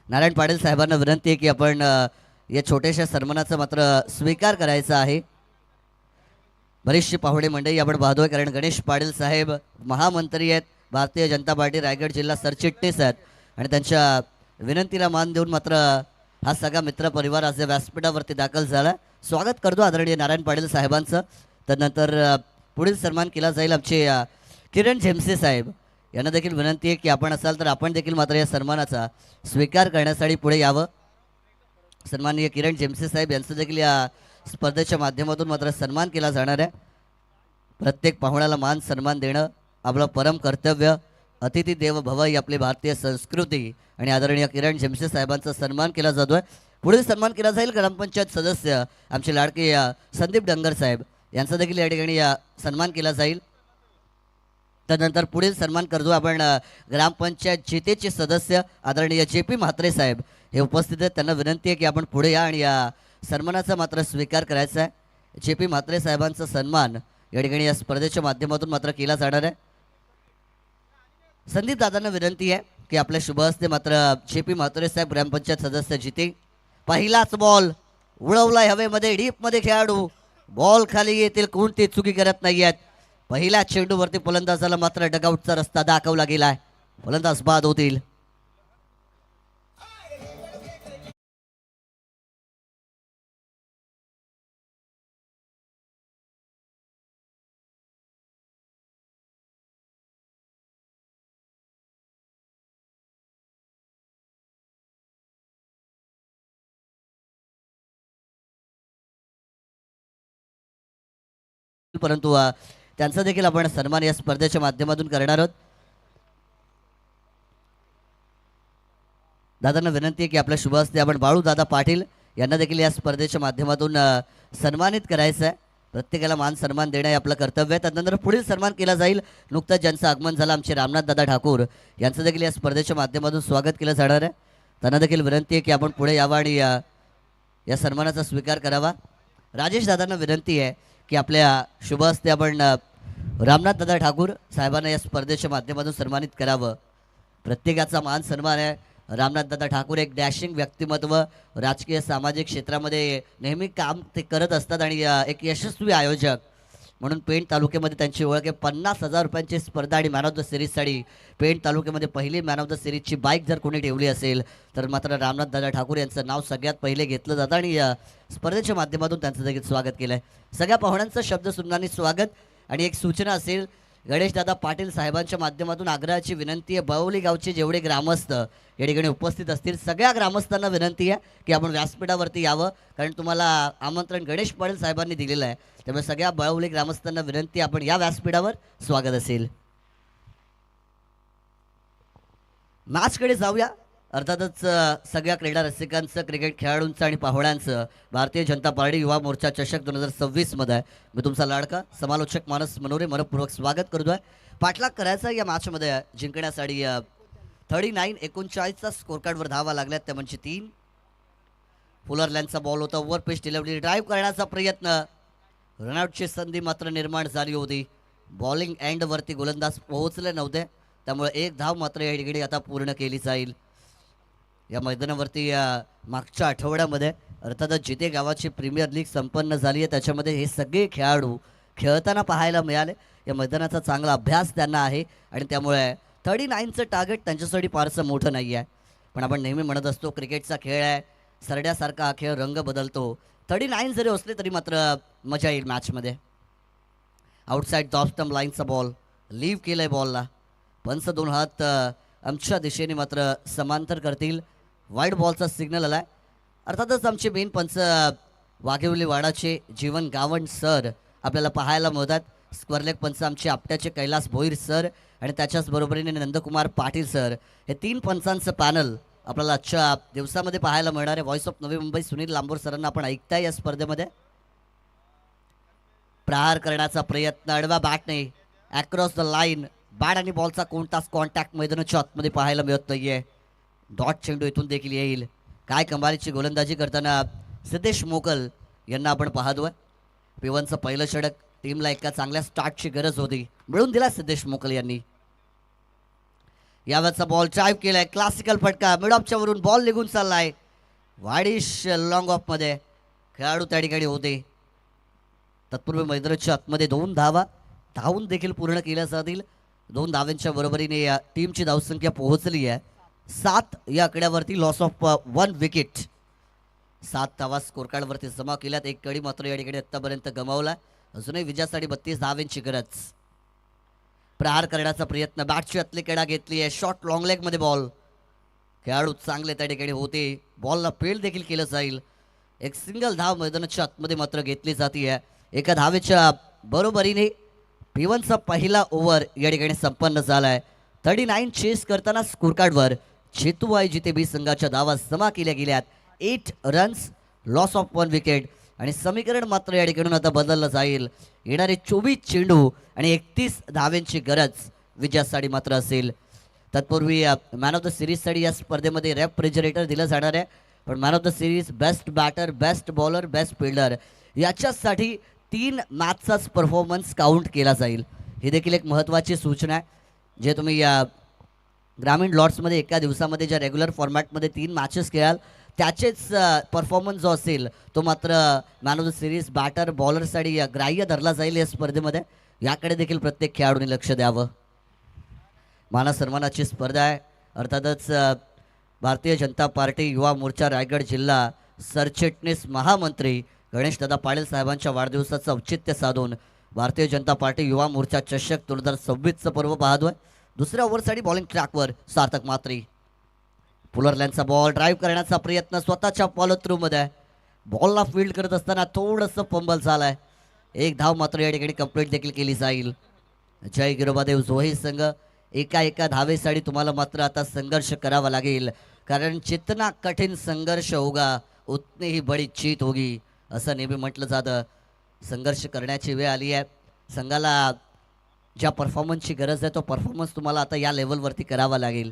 नारायण पाटील साहेबांना विनंती आहे की आपण या छोट्याशा सन्मानाचा मात्र स्वीकार करायचा आहे. बरीचशी पाहुणे मंडळी आपण पाहतोय कारण गणेश पाटील साहेब महामंत्री आहेत, भारतीय जनता पार्टी रायगड जिल्हा सरचिटणीस आहेत आणि त्यांच्या विनंतीला मान देऊन मात्र हा सगळा मित्र परिवार आज या व्यासपीठावरती दाखल झाला. स्वागत करतो आदरणीय नारायण पाटील साहेबांचं. त्यानंतर पुढील सन्मान केला जाईल आमचे किरण झेमसे साहेब यांना देखील विनंती आहे की आपण असाल तर आपण देखील मात्र या सन्मानाचा स्वीकार करण्यासाठी पुढे यावं. सन्माननीय किरण झेमसे साहेब यांचं देखील या स्पर्धेच्या माध्यमातून मात्र सन्मान केला जाणार आहे. प्रत्येक पाहुण्याला मान सन्मान देणं आपलं परम कर्तव्य. अतिथी देव भव ही आपली भारतीय संस्कृती आणि आदरणीय किरण झेमसे साहेबांचा सन्मान केला जातोय. पुढील सन्मान केला जाईल ग्रामपंचायत सदस्य आमचे लाडके संदीप डंगर साहेब यांचा देखील या ठिकाणी सन्मान केला जाईल. त्यानंतर पुढील सन्मान करतो आपण ग्रामपंचायत जितेचे सदस्य आदरणीय JP म्हात्रे साहेब हे उपस्थित आहेत. त्यांना विनंती आहे की आपण पुढे या आणि या सन्मानाचा मात्र स्वीकार करायचा आहे. JP म्हात्रे साहेबांचा सन्मान या ठिकाणी या स्पर्धेच्या माध्यमातून मात्र केला जाणार आहे. संदीप दादांना विनंती आहे की आपल्या शुभ हस्ते मात्र JP म्हात्रे साहेब ग्रामपंचायत सदस्य जिते पहिलाच बॉल उडवलाय हवेमध्ये, डीपमध्ये खेळाडू बॉल खाली येतील, कोणती चुकी करत नाही आहेत. पहिल्या चेंडूवरती फलंदाजाला मात्र डगआउटचा रस्ता दाखवला गेलाय, फलंदाज बाद होतील. परंतु त्यांचा देखील आपण सन्मान या स्पर्धेच्या माध्यमातून करणार आहोत. दादांना विनंती आहे की आपल्या शुभ हस्ते आपण बाळू दादा पाटील यांना देखील या स्पर्धेच्या माध्यमातून सन्मानित करायचं आहे. प्रत्येकाला मान सन्मान देणं हे आपलं कर्तव्य आहे. त्यानंतर पुढील सन्मान केला जाईल. नुकतंच ज्यांचं आगमन झालं आमचे रामनाथ दादा ठाकूर यांचं देखील या स्पर्धेच्या माध्यमातून स्वागत केलं जाणार आहे. त्यांना देखील विनंती आहे की आपण पुढे यावं आणि या सन्मानाचा स्वीकार करावा. राजेश दादांना विनंती आहे की आपल्या शुभ हस्ते आपण रामनाथ दादा ठाकूर साहेबांना या स्पर्धेच्या माध्यमातून सन्मानित करावं. प्रत्येकाचा मान सन्मान आहे. रामनाथ दादा ठाकूर एक डॅशिंग व्यक्तिमत्व, राजकीय सामाजिक क्षेत्रामध्ये नेहमी काम ते करत असतात आणि एक यशस्वी आयोजक. म्हणून पेण तालुक्यामध्ये त्यांची ओळख आहे. 50,000 रुपयांची स्पर्धा आणि मॅन ऑफ द सिरीजसाठी पेण तालुक्यामध्ये पहिली मॅन ऑफ द सिरीजची बाईक जर कोणी ठेवली असेल तर मात्र रामनाथ दादा ठाकूर यांचं नाव सगळ्यात पहिले घेतलं जातं आणि या स्पर्धेच्या माध्यमातून त्यांचं देखील स्वागत केलं आहे. सगळ्या पाहुण्यांचं शब्दसुमनांनी स्वागत. आणि एक सूचना असेल, गणेशदादा पाटील साहेबांच्या माध्यमातून आग्रहाची विनंती आहे, बळवली गावचे जेवढे ग्रामस्थ या ठिकाणी उपस्थित असतील सगळ्या ग्रामस्थांना विनंती आहे की आपण व्यासपीठावरती यावं, कारण तुम्हाला आमंत्रण गणेश पाटील साहेबांनी दिलेलं आहे. त्यामुळे सगळ्या बळवली ग्रामस्थांना विनंती, आपण या व्यासपीठावर स्वागत असेल. मॅचकडे जाऊया. अर्थातच सगळ्या क्रीडा रसिकांचं, क्रिकेट खेळाडूंचं आणि पाहुण्यांचं भारतीय जनता पार्टी युवा मोर्चा चषक 2026मध्ये मी तुमचा लाडका समालोचक मानस मनोरे मनपूर्वक स्वागत करतोय. पाठलाग करायचा या मॅचमध्ये जिंकण्यासाठी 39-39चा स्कोर कार्डवर धावा लागल्यात, त्या म्हणजे 3. फुलरलँडचा बॉल होता, ओव्हर पिच डिलिव्हरी, ड्राईव्ह करण्याचा प्रयत्न, रनआउटची संधी मात्र निर्माण झाली होती. बॉलिंग एंडवरती गोलंदाज पोहोचले नव्हते, त्यामुळे एक धाव मात्र या ठिकाणी आता पूर्ण केली जाईल. या मैदानावरती मागच्या आठवड्यामध्ये अर्थातच जिथे गावाची प्रीमियर लीग संपन्न झाली आहे त्याच्यामध्ये हे सगळे खेळाडू खेळताना पाहायला मिळाले. या मैदानाचा चांगला अभ्यास त्यांना आहे आणि त्यामुळे 39चं टार्गेट त्यांच्यासाठी फारसं मोठं नाही आहे. पण आपण नेहमी म्हणत असतो क्रिकेटचा खेळ आहे, सरड्यासारखा हा खेळ रंग बदलतो. 39 जरी असले तरी मात्र मजा येईल मॅचमध्ये. आउटसाईड ऑफ स्टंप लाईनचा बॉल, लीव केलं आहे बॉलला. पंच 2 हात आमच्या दिशेने मात्र समांतर करतील. वाईड बॉलचा सिग्नल आला आहे. अर्थातच आमचे मेन पंच वाघेवली वाडाचे जीवन गावंड सर आपल्याला पाहायला मिळतात. स्क्वेअरलेग पंच आमचे आपट्याचे कैलास भोईर सर आणि त्याच्याच बरोबरीने नंदकुमार पाटील सर, हे 3 पंचांचं पॅनल आपल्याला आजच्या दिवसामध्ये पाहायला मिळणार आहे. व्हॉइस ऑफ नवी मुंबई सुनील लांबोर सरांना आपण ऐकताय या स्पर्धेमध्ये. प्रहार करण्याचा प्रयत्न, आडवा बॅटने अक्रॉस द लाईन, बॅट आणि बॉलचा कोणताच कॉन्टॅक्ट मैदानाच्या आतमध्ये पाहायला मिळत नाहीये. डॉट चेंडू इथून देखील येईल. काय कमालीची गोलंदाजी करताना सिद्धेश मोकल यांना आपण पाहतोय. पिवनचं पहिलं षटक, टीमला एका चांगल्या स्टार्टची गरज होती, मिळून दिला सिद्धेश मोकल यांनी. यावरचा बॉल ड्राईव्ह केलाय, क्लासिकल फटका, मिड ऑफच्या वरून बॉल निघून चाललाय. वाडिश लॉंग ऑफ मध्ये खेळाडू त्या ठिकाणी होते. तत्पूर्वी मैदानाच्या आतमध्ये 2 धावा धावून देखील पूर्ण केल्या जातील. 2 धावांच्या बरोबरीने या टीमची धावसंख्या पोहोचली आहे 7 या आकड्यावरती. Loss of 1 wicket. 7 धावा स्कोर कार्डवरती जमा केल्यात. एक कडी मात्र या ठिकाणी आतापर्यंत गमावला. अजूनही विजयासाठी 32 धावांची गरज. प्रहार करण्याचा प्रयत्न, बॅटची आतली कडा घेतली आहे, शॉर्ट लॉंग लेग मध्ये बॉल. खेळाडू चांगले त्या ठिकाणी होते, बॉलला फील्ड देखील केलं जाईल. एक सिंगल धाव मैदानाच्या आतमध्ये मात्र घेतली जाते. एका धावेच्या बरोबरीने पिवनचा पहिला ओव्हर या ठिकाणी संपन्न झालाय. 39 चेस करताना स्कोर कार्डवर चेतुवाई जिथे बी संघाच्या धावा जमा केल्या गेल्यात. 8 रन्स, लॉस ऑफ 1 विकेट. आणि समीकरण मात्र या ठिकाणून आता बदललं जाईल. येणारे 24 चेंडू आणि 31 धावेंची गरज विजयासाठी मात्र असेल. तत्पूर्वी मॅन ऑफ द सिरीजसाठी या स्पर्धेमध्ये रेफ्रिजरेटर दिलं जाणार आहे. पण man of the series, best batter, best bowler, best fielder याच्यासाठी 3 मॅचचाच परफॉर्मन्स काउंट केला जाईल. ही देखील एक महत्त्वाची सूचना आहे. जे तुम्ही या ग्रामीण लॉट्समध्ये एका दिवसामध्ये ज्या रेग्युलर फॉर्मॅटमध्ये 3 मॅचेस खेळाल त्याचेच परफॉर्मन्स जो असेल तो मात्र man of the series, batter, बॉलरसाठी ग्राह्य धरला जाईल या स्पर्धेमध्ये. याकडे देखील प्रत्येक खेळाडूने लक्ष द्यावं. मानसन्मानाची स्पर्धा आहे. अर्थातच भारतीय जनता पार्टी युवा मोर्चा रायगड जिल्हा सरचिटणीस महामंत्री गणेशदादा पाटील साहेबांच्या वाढदिवसाचं औचित्य साधून भारतीय जनता पार्टी युवा मोर्चा चषक 2026चं पर्व पाहतोय. दुसऱ्या ओव्हरसाठी बॉलिंग ट्रॅकवर सार्थक मात्री. पुलरलँडचा बॉल, ड्राईव्ह करण्याचा प्रयत्न स्वतःच्या फॉलो थ्रू मध्ये, बॉलला फील्ड करत असताना थोडंसं फंबल झालाय. एक धाव मात्र या ठिकाणी कंप्लीट देखील केली जाईल. जय गिरोबादेव जोही संघ, एका धावेसाठी तुम्हाला मात्र आता संघर्ष करावा लागेल, कारण जितना कठीण संघर्ष होगा उतनी ही बडी जीत होगी असं नेहमी म्हटलं जातं. संघर्ष करण्याची वेळ आली आहे. संघाला ज्या परफॉर्मन्सची गरज आहे तो परफॉर्मन्स तुम्हाला आता या लेवलवरती करावा लागेल.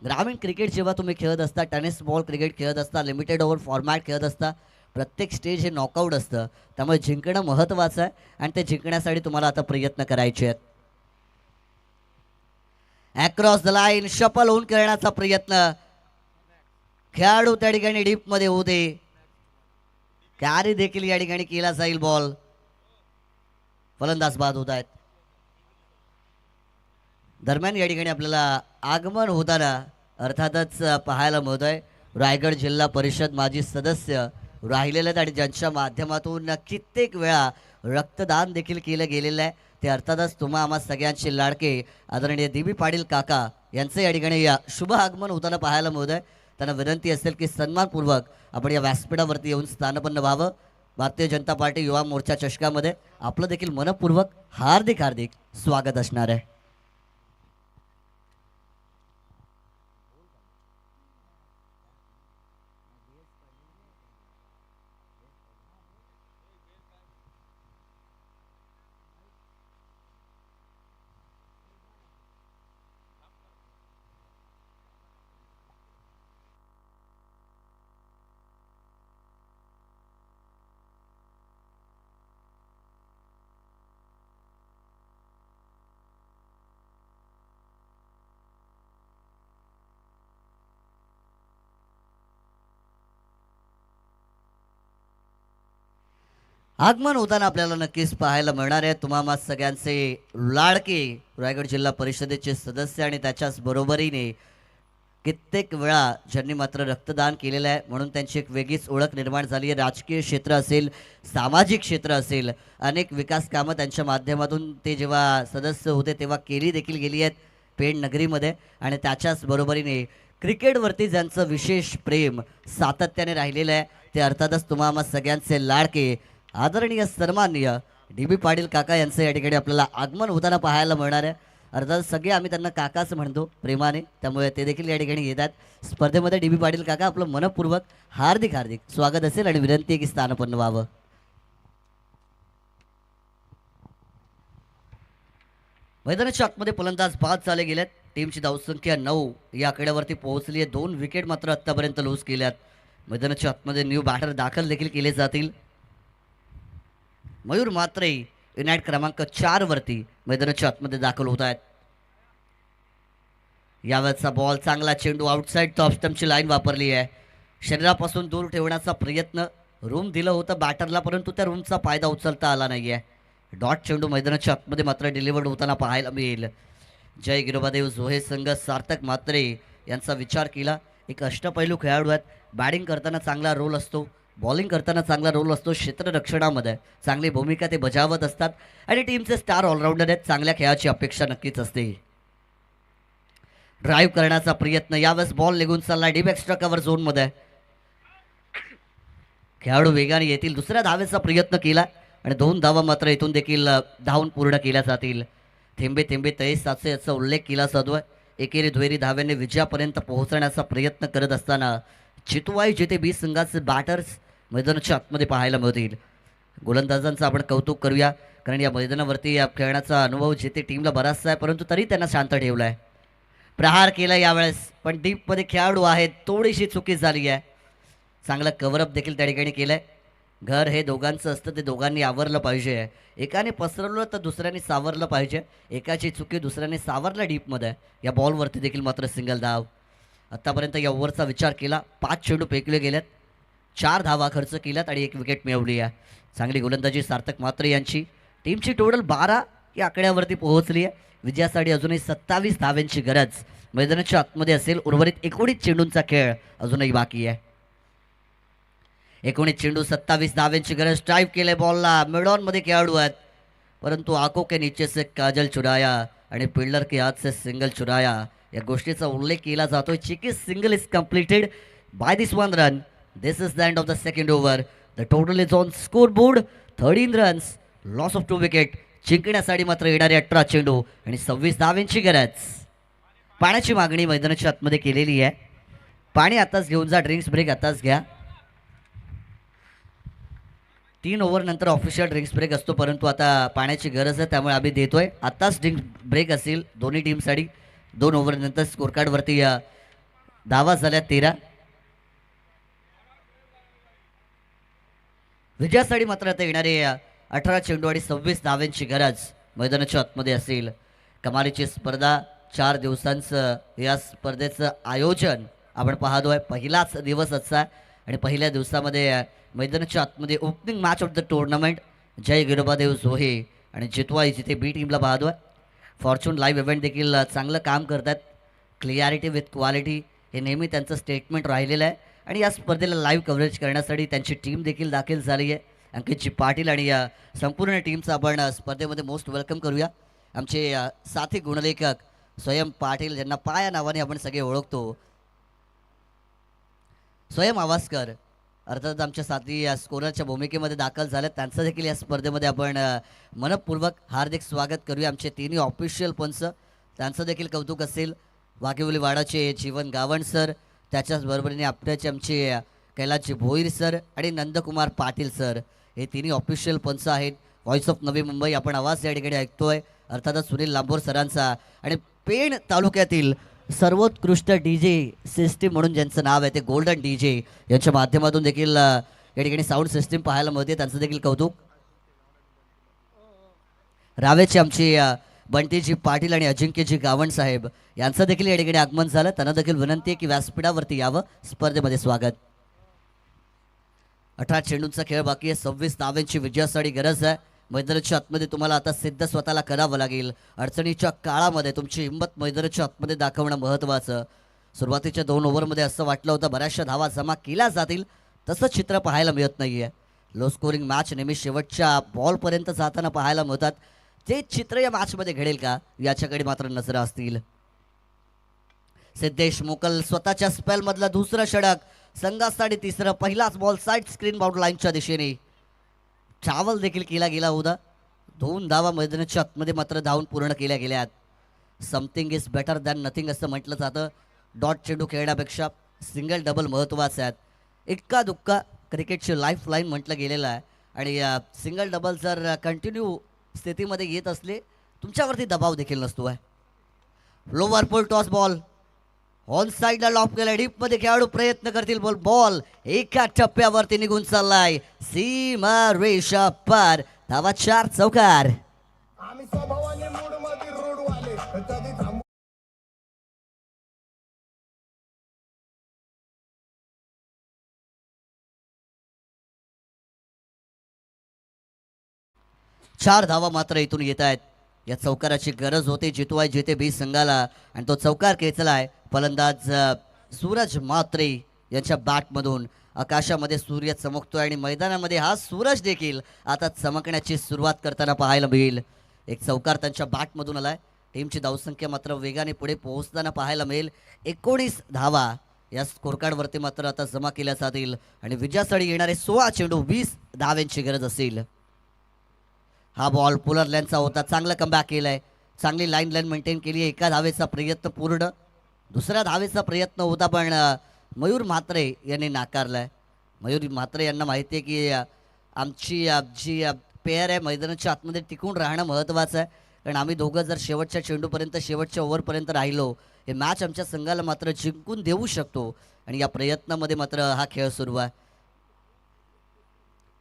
ग्रामीण क्रिकेट जेव्हा तुम्ही खेळत असता, टेनिस बॉल क्रिकेट खेळत असता, लिमिटेड ओव्हर फॉर्मॅट खेळत असता, प्रत्येक स्टेज हे नॉकआउट असतं. त्यामुळे जिंकणं महत्त्वाचं आहे आणि ते जिंकण्यासाठी तुम्हाला आता प्रयत्न करायचे आहेत. अक्रॉस द लाईन, शफल होऊन करण्याचा प्रयत्न, खेळाडू त्या ठिकाणी डीपमध्ये होते. कॅरी देखील या ठिकाणी केला जाईल. बॉल फलंदाज बाद होत आहेत. दरम्यान या ठिकाणी आपल्याला आगमन होताना अर्थातच पाहायला मिळत आहे रायगड जिल्हा परिषद माजी सदस्य राहिलेले आहेत आणि ज्यांच्या माध्यमातून कित्येक वेळा रक्तदान देखील केलं गेलेलं आहे. ते अर्थातच तुम्हा आम्हा सगळ्यांचे लाडके आदरणीय डी.बी. पाटील काका यांचं या ठिकाणी या शुभ आगमन होताना पाहायला मिळत आहे. त्यांना विनंती असेल की सन्मानपूर्वक आपण या व्यासपीठावरती येऊन स्थानपन्न व्हावं. भारतीय जनता पार्टी युवा मोर्चा चषकामध्ये आपलं देखील मनपूर्वक हार्दिक हार्दिक स्वागत असणार आहे. आगमन होताना आपल्याला नक्कीच पाहायला मिळणार आहे तुम्हा सगळ्यांचे लाडके रायगड जिल्हा परिषदेचे सदस्य आणि त्याच्याच बरोबरीने कित्येक वेळा ज्यांनी मात्र रक्तदान केलेलं आहे म्हणून त्यांची एक वेगळीच ओळख निर्माण झाली आहे. राजकीय क्षेत्र असेल, सामाजिक क्षेत्र असेल, अनेक विकास कामं त्यांच्या माध्यमातून ते जेव्हा सदस्य होते तेव्हा केली देखील गेली आहेत पेण नगरीमध्ये. आणि त्याच्याच बरोबरीने क्रिकेटवरती ज्यांचं विशेष प्रेम सातत्याने राहिलेलं आहे ते अर्थातच तुम्हा सगळ्यांचे लाडके आदरणीय सन्माननीय डी.बी. पाटील काका यांचं या ठिकाणी आपल्याला आगमन होताना पाहायला मिळणार आहे. अर्थात सगळे आम्ही त्यांना काकाच म्हणतो प्रेमाने, त्यामुळे ते देखील या ठिकाणी येतात स्पर्धेमध्ये. डी.बी. पाटील काका आपलं मनपूर्वक हार्दिक हार्दिक स्वागत असेल आणि विनंती आहे की स्थानपन्न व्हावं. मैदानाच्या आतमध्ये फलंदाज बाद झाले गेलेत. टीमची धावसंख्या 9 या आकड्यावरती पोहोचली आहे. 2 विकेट मात्र आत्तापर्यंत लूज केल्यात. मैदानाच्या आतमध्ये न्यू बॅटर दाखल देखील केले जातील. मयूर मात्रे युनाइट क्रमांक 4 वरती मैदानाच्या आतमध्ये दाखल होत आहेत. यावेळेचा बॉल चांगला चेंडू आउटसाईड टॉप स्टंपची लाईन वापरली आहे. शरीरापासून दूर ठेवण्याचा प्रयत्न रूम दिलं होतं बॅटरला परंतु त्या रूमचा फायदा उचलता आला नाही आहे. डॉट चेंडू मैदानाच्या आतमध्ये मात्र डिलिव्हर्ड होताना पाहायला मिळेल. जय गिरोबादेव जोहे संघ सार्थक मात्रे यांचा विचार केला. एक अष्टपैलू खेळाडू आहेत. बॅटिंग करताना चांगला रोल असतो, बॉलिंग करताना चांगला रोल असतो, क्षेत्ररक्षणामध्ये चांगली भूमिका ते बजावत असतात आणि टीमचे स्टार ऑलराऊंडर आहेत. चांगल्या खेळाची अपेक्षा नक्कीच असते. ड्राईव्ह करण्याचा प्रयत्न, यावेळेस बॉल निघून चालला डीप एक्स्ट्रा कव्हर झोनमध्ये. खेळाडू वेगाने येतील. दुसऱ्या धावेचा प्रयत्न केला आणि 2 धावा मात्र इथून देखील धावून पूर्ण केल्या जातील. थेंबे थेंबे तळे साचे याचा उल्लेख केला जातोय. एकेरी दुहेरी धाव्याने विजयापर्यंत पोहोचण्याचा प्रयत्न करत असताना चितवाई जिथे बी संघाचे बॅटर्स मैदानाच्या आतमध्ये पाहायला मिळतील. गोलंदाजांचं आपण कौतुक करूया कारण या मैदानावरती या खेळण्याचा अनुभव जिथे टीमला बराचसा आहे परंतु तरी त्यांना शांत ठेवला आहे. प्रहार केला यावेळेस पण डीपमध्ये खेळाडू आहेत, थोडीशी चुकी झाली आहे. चांगलं कव्हरअप देखील त्या ठिकाणी केलं आहे. घर हे दोघांचं असतं, ते दोघांनी आवरलं पाहिजे. एकाने पसरवलं तर दुसऱ्याने सावरलं पाहिजे. एकाची चुकी दुसऱ्याने सावरला डीपमध्ये. या बॉलवरती देखील मात्र सिंगल धाव. आत्तापर्यंत या ओव्हरचा विचार केला 5 चेंडू फेकले गेलेत, 4 धावा खर्च केल्यात आणि 1 विकेट मिळवली आहे. चांगली गोलंदाजी सार्थक मात्रे यांची. टीमची टोटल 12 या आकड्यावरती पोहोचली आहे. विजयासाठी अजूनही 27 धाव्यांची गरज मैदानाच्या आतमध्ये असेल. उर्वरित 19 चेंडूंचा खेळ अजूनही बाकी आहे. 19 चेंडू 27 धाव्यांची गरज. ड्राईव्ह केले बॉलला, मिडऑनमध्ये खेळाडू आहेत परंतु आंखों के नीचे से काजल चुराया आणि फिल्डर के हाथ से सिंगल चुराया या गोष्टीचा उल्लेख केला जातोय. Cheeky single is completed by this 1 run. This is the end of the second over. The total is on scoreboard 13 runs, loss of 2 wicket. जिंकण्यासाठी मात्र येणारे 18 चेंडू आणि 26 धाव्यांची गरज. पाण्याची मागणी मैदानाच्या आतमध्ये केलेली आहे. पाणी आताच घेऊन जा, ड्रिंक्स ब्रेक आताच घ्या. 3 ओव्हर नंतर ऑफिशियल ड्रिंक्स ब्रेक असतो परंतु आता पाण्याची गरज आहे त्यामुळे आम्ही देतोय. आत्ताच ड्रिंक ब्रेक असेल दोन्ही टीमसाठी. 2 ओव्हर नंतर स्कोर कार्डवरती धावा झाल्या 13. विजयासाठी मात्र आता येणारे 18 चेंडू आणि 26 धाव्यांची गरज मैदानाच्या आतमध्ये असेल. कमालीची स्पर्धा, 4 दिवसांचं या स्पर्धेचं आयोजन आपण पाहतोय. पहिलाच दिवस आजचा आणि पहिल्या दिवसामध्ये मैदानाच्या आतमध्ये opening match of the tournament जय गिरोबादेव जोहे आणि जितवाई जिथे बी टीमला पाहतोय. फॉर्च्यून लाईव्ह इव्हेंट देखील चांगलं काम करतात. क्लिअरिटी विथ क्वालिटी हे नेहमी त्यांचं स्टेटमेंट राहिलेलं आहे आणि या स्पर्धेला लाईव्ह कव्हरेज करण्यासाठी त्यांची टीम देखील दाखल झाली आहे. अंकितजी पाटील आणि या संपूर्ण टीमचं आपण स्पर्धेमध्ये मोस्ट वेलकम करूया. आमचे साथी गुणलेखक स्वयं पाटील ज्यांना पाया नावाने आपण सगळे ओळखतो. स्वयं आवासकर अर्थात आमच्या साथी या स्कोररच्या भूमिकेमध्ये दाखल झाल्यात. त्यांचं देखील या स्पर्धेमध्ये आपण मनपूर्वक हार्दिक स्वागत करूया. आमचे तिन्ही ऑफिशियल पंच त्यांचं देखील कौतुक असेल. वाघिवली वाडाचे जीवन गावण सर, त्याच्याच बरोबरीने आपल्याचे आमचे कैलासजी भोईर सर आणि नंदकुमार पाटील सर हे तिन्ही ऑफिशियल पंच आहेत. व्हॉइस ऑफ नवी मुंबई आपण आवाज या ठिकाणी ऐकतोय अर्थातच सुनील लांबोर सरांचा. आणि पेण तालुक्यातील सर्वोत्कृष्ट डीजे सिस्टीम म्हणून ज्यांचं नाव आहे ते गोल्डन डीजे यांच्या माध्यमातून देखील या ठिकाणी साऊंड सिस्टीम पाहायला मिळते. त्यांचं देखील कौतुक. रावेचे आमचे बंटीजी पाटील आणि अजिंक्यजी गावण साहेब यांचं देखील या ठिकाणी आगमन झालं. त्यांना देखील विनंती आहे की व्यासपीठावरती यावं. स्पर्धेमध्ये स्वागत. 18 चेंडूंचा खेळ बाकी आहे. 26 धावांची विजयासाठी गरज आहे. मैदानाच्या आतमध्ये तुम्हाला आता सिद्ध स्वतःला करावं लागेल. अडचणीच्या काळामध्ये तुमची हिंमत मैदानाच्या आतमध्ये दाखवणं महत्त्वाचं. सुरुवातीच्या 2 ओव्हरमध्ये असं वाटलं होतं बऱ्याचशा धावा जमा केल्या जातील, तसं चित्र पाहायला मिळत नाही आहे. लो स्कोरिंग मॅच नेहमी शेवटच्या बॉलपर्यंत जाताना पाहायला मिळतात. ते चित्र या मॅचमध्ये घडेल का याच्याकडे मात्र नजर असतील. सिद्धेश मोकल स्वतःच्या स्पेलमधला दुसरं षटक, संघासाठी तिसरं. पहिलाच बॉल साईड स्क्रीन बाउंड लाईनच्या दिशेने ट्रॅव्हल देखील केला गेला होता. 2 धावा मैदानाच्या आतमध्ये मात्र धावून पूर्ण केल्या गेल्यात. Something is better than nothing असं म्हटलं जातं. डॉट चेंडू खेळण्यापेक्षा सिंगल डबल महत्त्वाचे आहेत. इक्का दुक्का क्रिकेटची लाईफ लाईन म्हटलं गेलेलं आहे. आणि सिंगल डबल जर कंटिन्यू स्थितीमध्ये येत असले तुमच्यावरती दबाव देखील नसतो आहे. Lower full toss ball on साईडला लॉप केला. डीपमध्ये खेळाडू प्रयत्न करतील. बॉल एका टप्प्यावरती निघून चाललाय सीमा रेषा पार. धावा 4 चौकार. आम्ही स्वभावाने मूड मध्ये रोड वाले कधी थांबू 4 धावा मात्र इथून येत आहेत. या चौकाराची गरज होती जितवाय जिथे बी संघाला आणि तो चौकार खेचलाय फलंदाज सूरज म्हात्रे यांच्या बॅटमधून. आकाशामध्ये सूर्य चमकतोय आणि मैदानामध्ये हा सूरज देखील आता चमकण्याची सुरुवात करताना पाहायला मिळेल. एक चौकार त्यांच्या बॅटमधून आलाय. टीमची धावसंख्या मात्र वेगाने पुढे पोहोचताना पाहायला मिळेल. 19 धावा या स्कोरकार्डवरती मात्र आता जमा केल्या जातील आणि विजयासाठी येणारे 16 चेंडू 20 धाव्यांची गरज असेल. हा बॉल पुलर लाईनचा होता. चांगला कमबॅक केलाय. चांगली लाईन मेंटेन केली आहे. एका धावेचा प्रयत्न पूर्ण. दुसऱ्या धावेचा प्रयत्न होता पण मयूर म्हात्रे यांनी नाकारलाय. मयूर म्हात्रे यांना माहिती आहे की आमची जी पेअर आहे मैदानाच्या आतमध्ये टिकून राहणं महत्त्वाचं आहे. कारण आम्ही दोघं जर शेवटच्या चेंडूपर्यंत शेवटच्या ओव्हरपर्यंत राहिलो हे मॅच आमच्या संघाला मात्र जिंकून देऊ शकतो. आणि या प्रयत्नामध्ये मात्र हा खेळ सुरू आहे.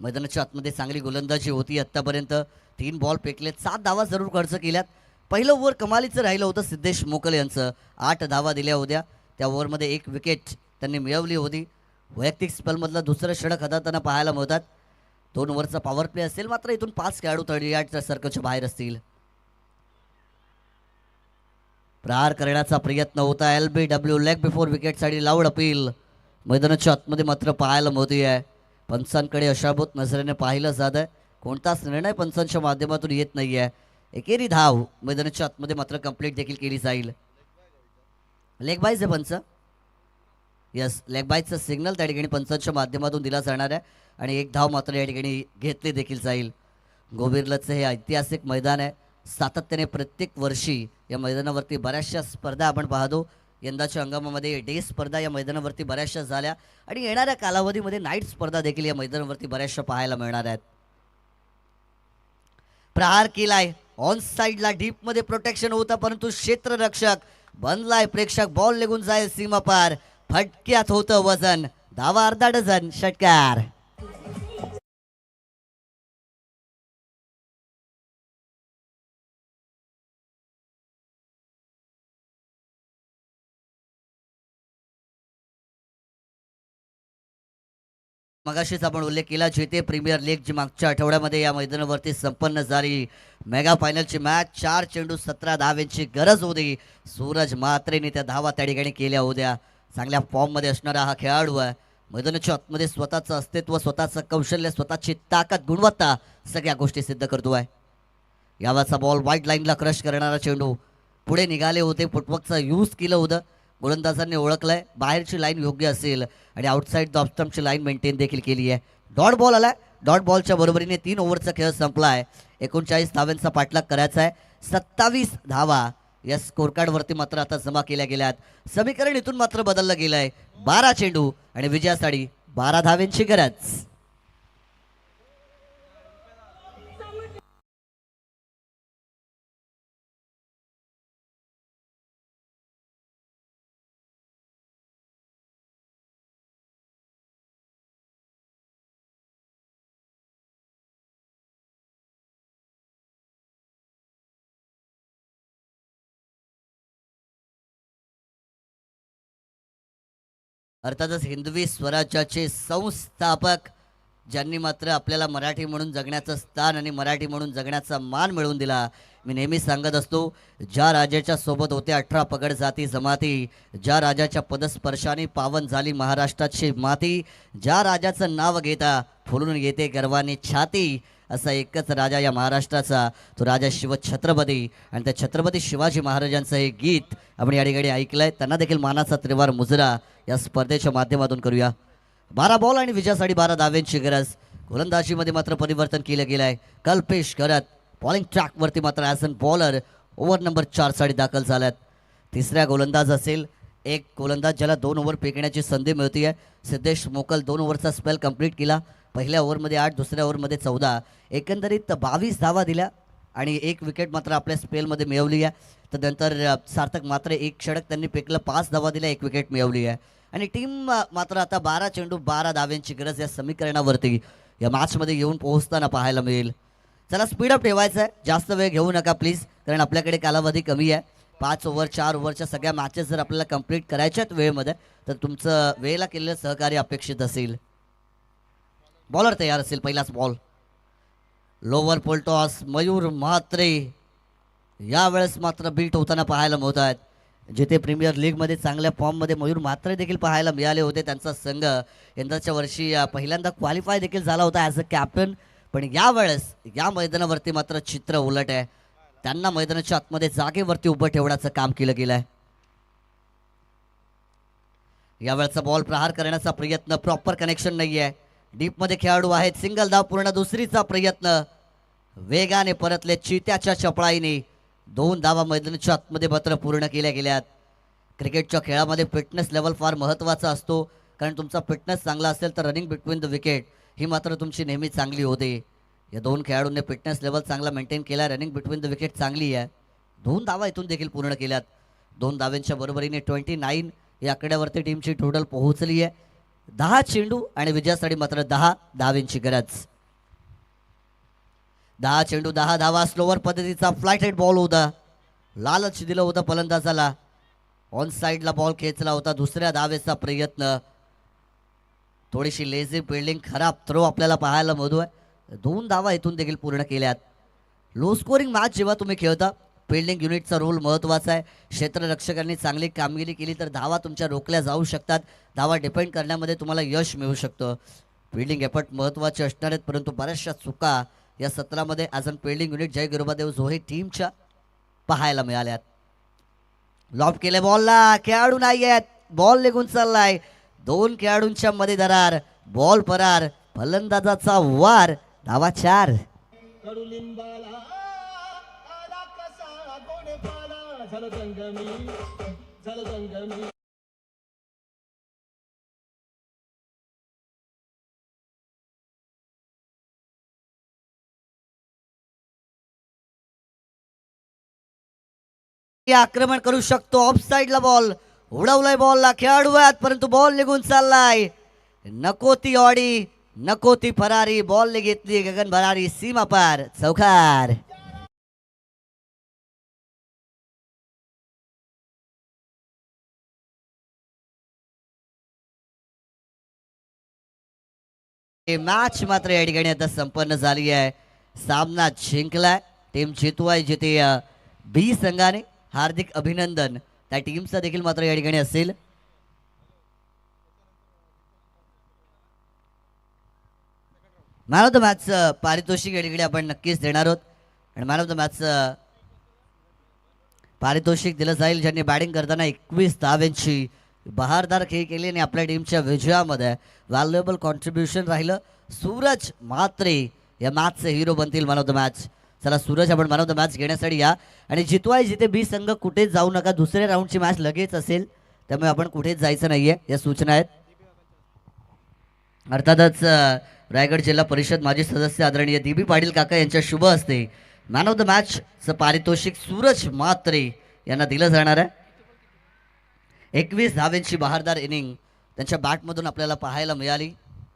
मैदानाच्या आतमध्ये चांगली गोलंदाजी होती आत्तापर्यंत. 3 बॉल फेकलेत. 7 धावा जरूर खर्च केल्यात. पहिलं ओव्हर कमालीचं राहिलं होतं सिद्धेश मोकल यांचं. 8 धावा दिल्या होत्या. त्या ओव्हरमध्ये 1 विकेट त्यांनी मिळवली होती. वैयक्तिक स्पेलमधला दुसरं षटक हाताळताना पाहायला मिळतात. 2 ओव्हरचा पॉवर प्ले असेल मात्र इथून 5 खेळाडू 38 सर्कलच्या बाहेर असतील. प्रहार करण्याचा प्रयत्न होता. LBW लेग बिफोर विकेटसाठी लाऊड अपील मैदानाच्या आतमध्ये मात्र पाहायला मिळते आहे. पंचांकडे अशाभूत नजरेने पाहिलं जात आहे. कोणताच निर्णय पंचांच्या माध्यमातून येत नाही आहे. एकेरी धाव मैदानाच्या आतमध्ये मात्र कंप्लीट देखील केली जाईल. लेग बायचं पंच यस लेग बायचं सिग्नल त्या ठिकाणी पंचांच्या माध्यमातून दिला जाणार आहे आणि 1 धाव मात्र या ठिकाणी घेतली देखील जाईल. गोबिर्लचं हे ऐतिहासिक मैदान आहे. सातत्याने प्रत्येक वर्षी या मैदानावरती बऱ्याचशा स्पर्धा आपण पाहतो. यंदाच्या हंगामामध्ये डे स्पर्धा या मैदानावरती बऱ्याचशा झाल्या आणि येणाऱ्या कालावधीमध्ये नाईट स्पर्धा देखील या मैदानावरती बऱ्याचशा पाहायला मिळणार आहेत. प्रहार केलाय. ऑन साईडला डीपमध्ये प्रोटेक्शन होतं परंतु क्षेत्ररक्षक बनलाय प्रेक्षक. बॉल निघून जाईल सीमा पार. फटक्यात होतं वजन. धावा अर्धा डझन. षटकार. मगाशीच आपण उल्लेख केला जेते प्रीमियर लीग जी मागच्या आठवड्यामध्ये या मैदानावरती संपन्न झाली. मेगा फायनलची मॅच 4 चेंडू 17 धावांची गरज होती. सूरज म्हात्रेने त्या धावा त्या ठिकाणी केल्या होत्या. चांगल्या फॉर्ममध्ये असणारा हा खेळाडू आहे. मैदानाच्या आतमध्ये स्वतःचं अस्तित्व, स्वतःचं कौशल्य, स्वतःची ताकद, गुणवत्ता सगळ्या गोष्टी सिद्ध करतो आहे. यावाचा बॉल वाईट लाईनला क्रश करणारा चेंडू. पुढे निघाले होते, फुटवर्कचा यूज केलं होतं. गोलंदाजांनी ओळखलंय बाहेरची लाईन योग्य असेल आणि आउटसाईड द स्टंपची लाईन मेंटेन देखील केली आहे. डॉट बॉल आलाय. डॉट बॉलच्या बरोबरीने 3 ओव्हरचा खेळ संपला आहे. 39 धावांचा पाठलाग करायचा आहे. 27 धावा या स्कोरकार्डवरती मात्र आता जमा केल्या गेल्यात. समीकरण इथून मात्र बदललं गेलंय. 12 चेंडू आणि विजयासाठी 12 धावांची गरज. अर्थातच हिंदवी स्वराज्याचे संस्थापक ज्यांनी मात्र आपल्याला मराठी म्हणून जगण्याचं स्थान आणि मराठी म्हणून जगण्याचा मान मिळवून दिला. मी नेहमी सांगत असतो, ज्या राजाच्या सोबत होते 18 पगड जाती जमाती, ज्या राजाच्या पदस्पर्शाने पावन झाली महाराष्ट्राची माती, ज्या राजाचं नाव घेता फुलून येते गर्वाने छाती, असा एकच राजा या महाराष्ट्राचा, तो राजा शिवछत्रपती. आणि त्या छत्रपती शिवाजी महाराजांचं हे गीत आपण या ठिकाणी ऐकलंय. त्यांना देखील मानाचा त्रिवार मुजरा या स्पर्धेच्या माध्यमातून करूया. 12 बॉल आणि विजयासाठी 12 धाव्यांची गरज. गोलंदाजीमध्ये मात्र परिवर्तन केलं गेलं आहे. कल्पेश करत बॉलिंग ट्रॅकवरती मात्र as an bowler over number 4 साठी दाखल झाल्यात. तिसऱ्या गोलंदाज असेल एक गोलंदाज ज्याला 2 ओव्हर फेकण्याची संधी मिळते आहे. सिद्धेश मोकल 2 ओव्हरचा स्पेल कंप्लीट केला. पहिल्या ओव्हरमध्ये 8, दुसऱ्या ओव्हरमध्ये 14, एकंदरीत 22 धावा दिल्या आणि 1 विकेट मात्र आपल्या स्पेलमध्ये मिळवली आहे. तर नंतर सार्थक मात्र 1 षटक त्यांनी फेकलं, 5 धावा दिल्या, 1 विकेट मिळवली आहे. आणि टीम मात्र आता 12 चेंडू 12 धाव्यांची गरज या समीकरणावरती या मॅचमध्ये येऊन पोहोचताना पाहायला मिळेल. चला स्पीडअप ठेवायचं आहे, जास्त वेळ घेऊ नका प्लीज, कारण आपल्याकडे कालावधी कमी आहे. 5 ओव्हर 4 ओव्हरच्या सगळ्या मॅचेस जर आपल्याला कंप्लीट करायच्यात वेळेमध्ये तर तुमचं वेळेला केलेलं सहकार्य अपेक्षित असेल. बॉलर तयार असेल. पहिलाच बॉल लोवर पोलटॉस मयूर म्हात्रे यावेळेस मात्र बीट होताना पाहायला मिळत आहेत. जिथे प्रीमियर लीगमध्ये चांगल्या फॉर्ममध्ये मयूर म्हात्रे देखील पाहायला मिळाले होते. त्यांचा संघ यंदाच्या वर्षी पहिल्यांदा क्वालिफाय देखील झाला होता ॲज अ कॅप्टन. पण यावेळेस या मैदानावरती मात्र चित्र उलट आहे. त्यांना मैदानाच्या आतमध्ये जागेवरती उभं ठेवण्याचं काम केलं गेलं आहे. यावेळेचा बॉल प्रहार करण्याचा प्रयत्न, प्रॉपर कनेक्शन नाही आहे. डीपमध्ये खेळाडू आहेत. सिंगल धाव पूर्ण. दुसरीचा प्रयत्न वेगाने परतले चित्याच्या चपळाईने. 2 धावा मैदानाच्या आतमध्ये मात्र पूर्ण केल्या गेल्यात. क्रिकेटच्या खेळामध्ये फिटनेस लेवल फार महत्त्वाचा असतो, कारण तुमचा फिटनेस चांगला असेल तर रनिंग बिटवीन द विकेट ही मात्र तुमची नेहमी चांगली होते. या 2 खेळाडूंनी फिटनेस लेवल चांगला मेंटेन केला. रनिंग बिटवीन द विकेट चांगली आहे. 2 धावा इथून देखील पूर्ण केल्यात. 2 धाव्यांच्या बरोबरीने 29 या आकड्यावरती टीमची टोटल पोहोचली आहे. 10 चेंडू आणि विजयासाठी मात्र 10 धावांची गरज. 10 चेंडू 10 धावा. स्लोवर पद्धतीचा फ्लाइट हेड बॉल होता. लालच दिलं होतं फलंदाजाला. ऑन साईडला बॉल खेचला होता. दुसऱ्या धावेचा प्रयत्न. थोडीशी लेझी फिल्डिंग, खराब थ्रो आपल्याला पाहायला मिळतोय. 2 धावा इथून देखील पूर्ण केल्यात. लो स्कोरिंग मॅच जेव्हा तुम्ही खेळता फिल्डिंग युनिटचा रोल महत्त्वाचा आहे. क्षेत्ररक्षकांनी चांगली कामगिरी केली तर धावा तुमच्या रोखल्या जाऊ शकतात. धावा डिपेंड करण्यामध्ये तुम्हाला यश मिळू शकतं. फिल्डिंग एफर्ट महत्त्वाचे असणार आहेत, परंतु बऱ्याचशा चुका या सत्रामध्ये ॲज अन फिल्डिंग युनिट जय गिरोबादेव जोहे टीमच्या पाहायला मिळाल्यात. लॉब केले बॉलला, खेळाडू नाही आहेत. बॉल निघून चाललाय. 2 खेळाडूंच्या मध्ये दरार. बॉल परार. फलंदाजाचा वार. धावा 4. कडुलिंबाला आला कसा गोडे पाला झालं जंगमी झालं जंगमी. आक्रमण करू शकतो. ऑफ साईडला बॉल उडवलाय. बॉलला खेळाडू आहेत, परंतु बॉल निघून चाललाय. नको ती ऑडी, नको ती फरारी. बॉल घेतली गगन भरारी. सीमा पार. चौकार. मॅच मात्र या ठिकाणी आता संपन्न झाली आहे. सामना जिंकलाय टीम जितवाय जिथे बी संघाने. हार्दिक अभिनंदन त्या टीमचा देखील मात्र या ठिकाणी असेल. मॅन ऑफ द मॅच पारितोषिक या ठिकाणी आपण नक्कीच देणार आहोत. आणि मॅन ऑफ द मॅच पारितोषिक दिलं जाईल ज्यांनी बॅटिंग करताना 21 धावांची बहारदार खेळ केली आणि आपल्या टीमच्या विजयामध्ये व्हॅल्युएबल कॉन्ट्रीब्युशन राहिलं. सूरज म्हात्रे या मॅचचे हिरो बनतील मॅन ऑफ द मॅच. चला सूरज, आपण मॅन ऑफ द मॅच घेण्यासाठी या. आणि जितवाय जिथे बी संघ कुठेच जाऊ नका, दुसऱ्या राऊंडची मॅच लगेच असेल, त्यामुळे आपण कुठेच जायचं नाहीये, या सूचना आहेत. अर्थातच रायगड जिल्हा परिषद माजी सदस्य आदरणीय DB पाटील काका यांच्या शुभ हस्ते मॅन ऑफ द मॅचचं पारितोषिक सूरज म्हात्रे यांना दिलं जाणार आहे. 21 धावांची बहारदार इनिंग त्यांच्या बॅटमधून आपल्याला पाहायला मिळाली.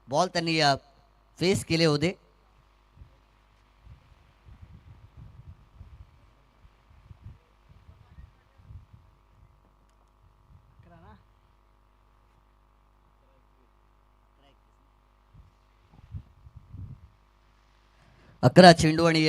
बॉल त्यांनी फेस केले होते. अकरा चेंडू आणि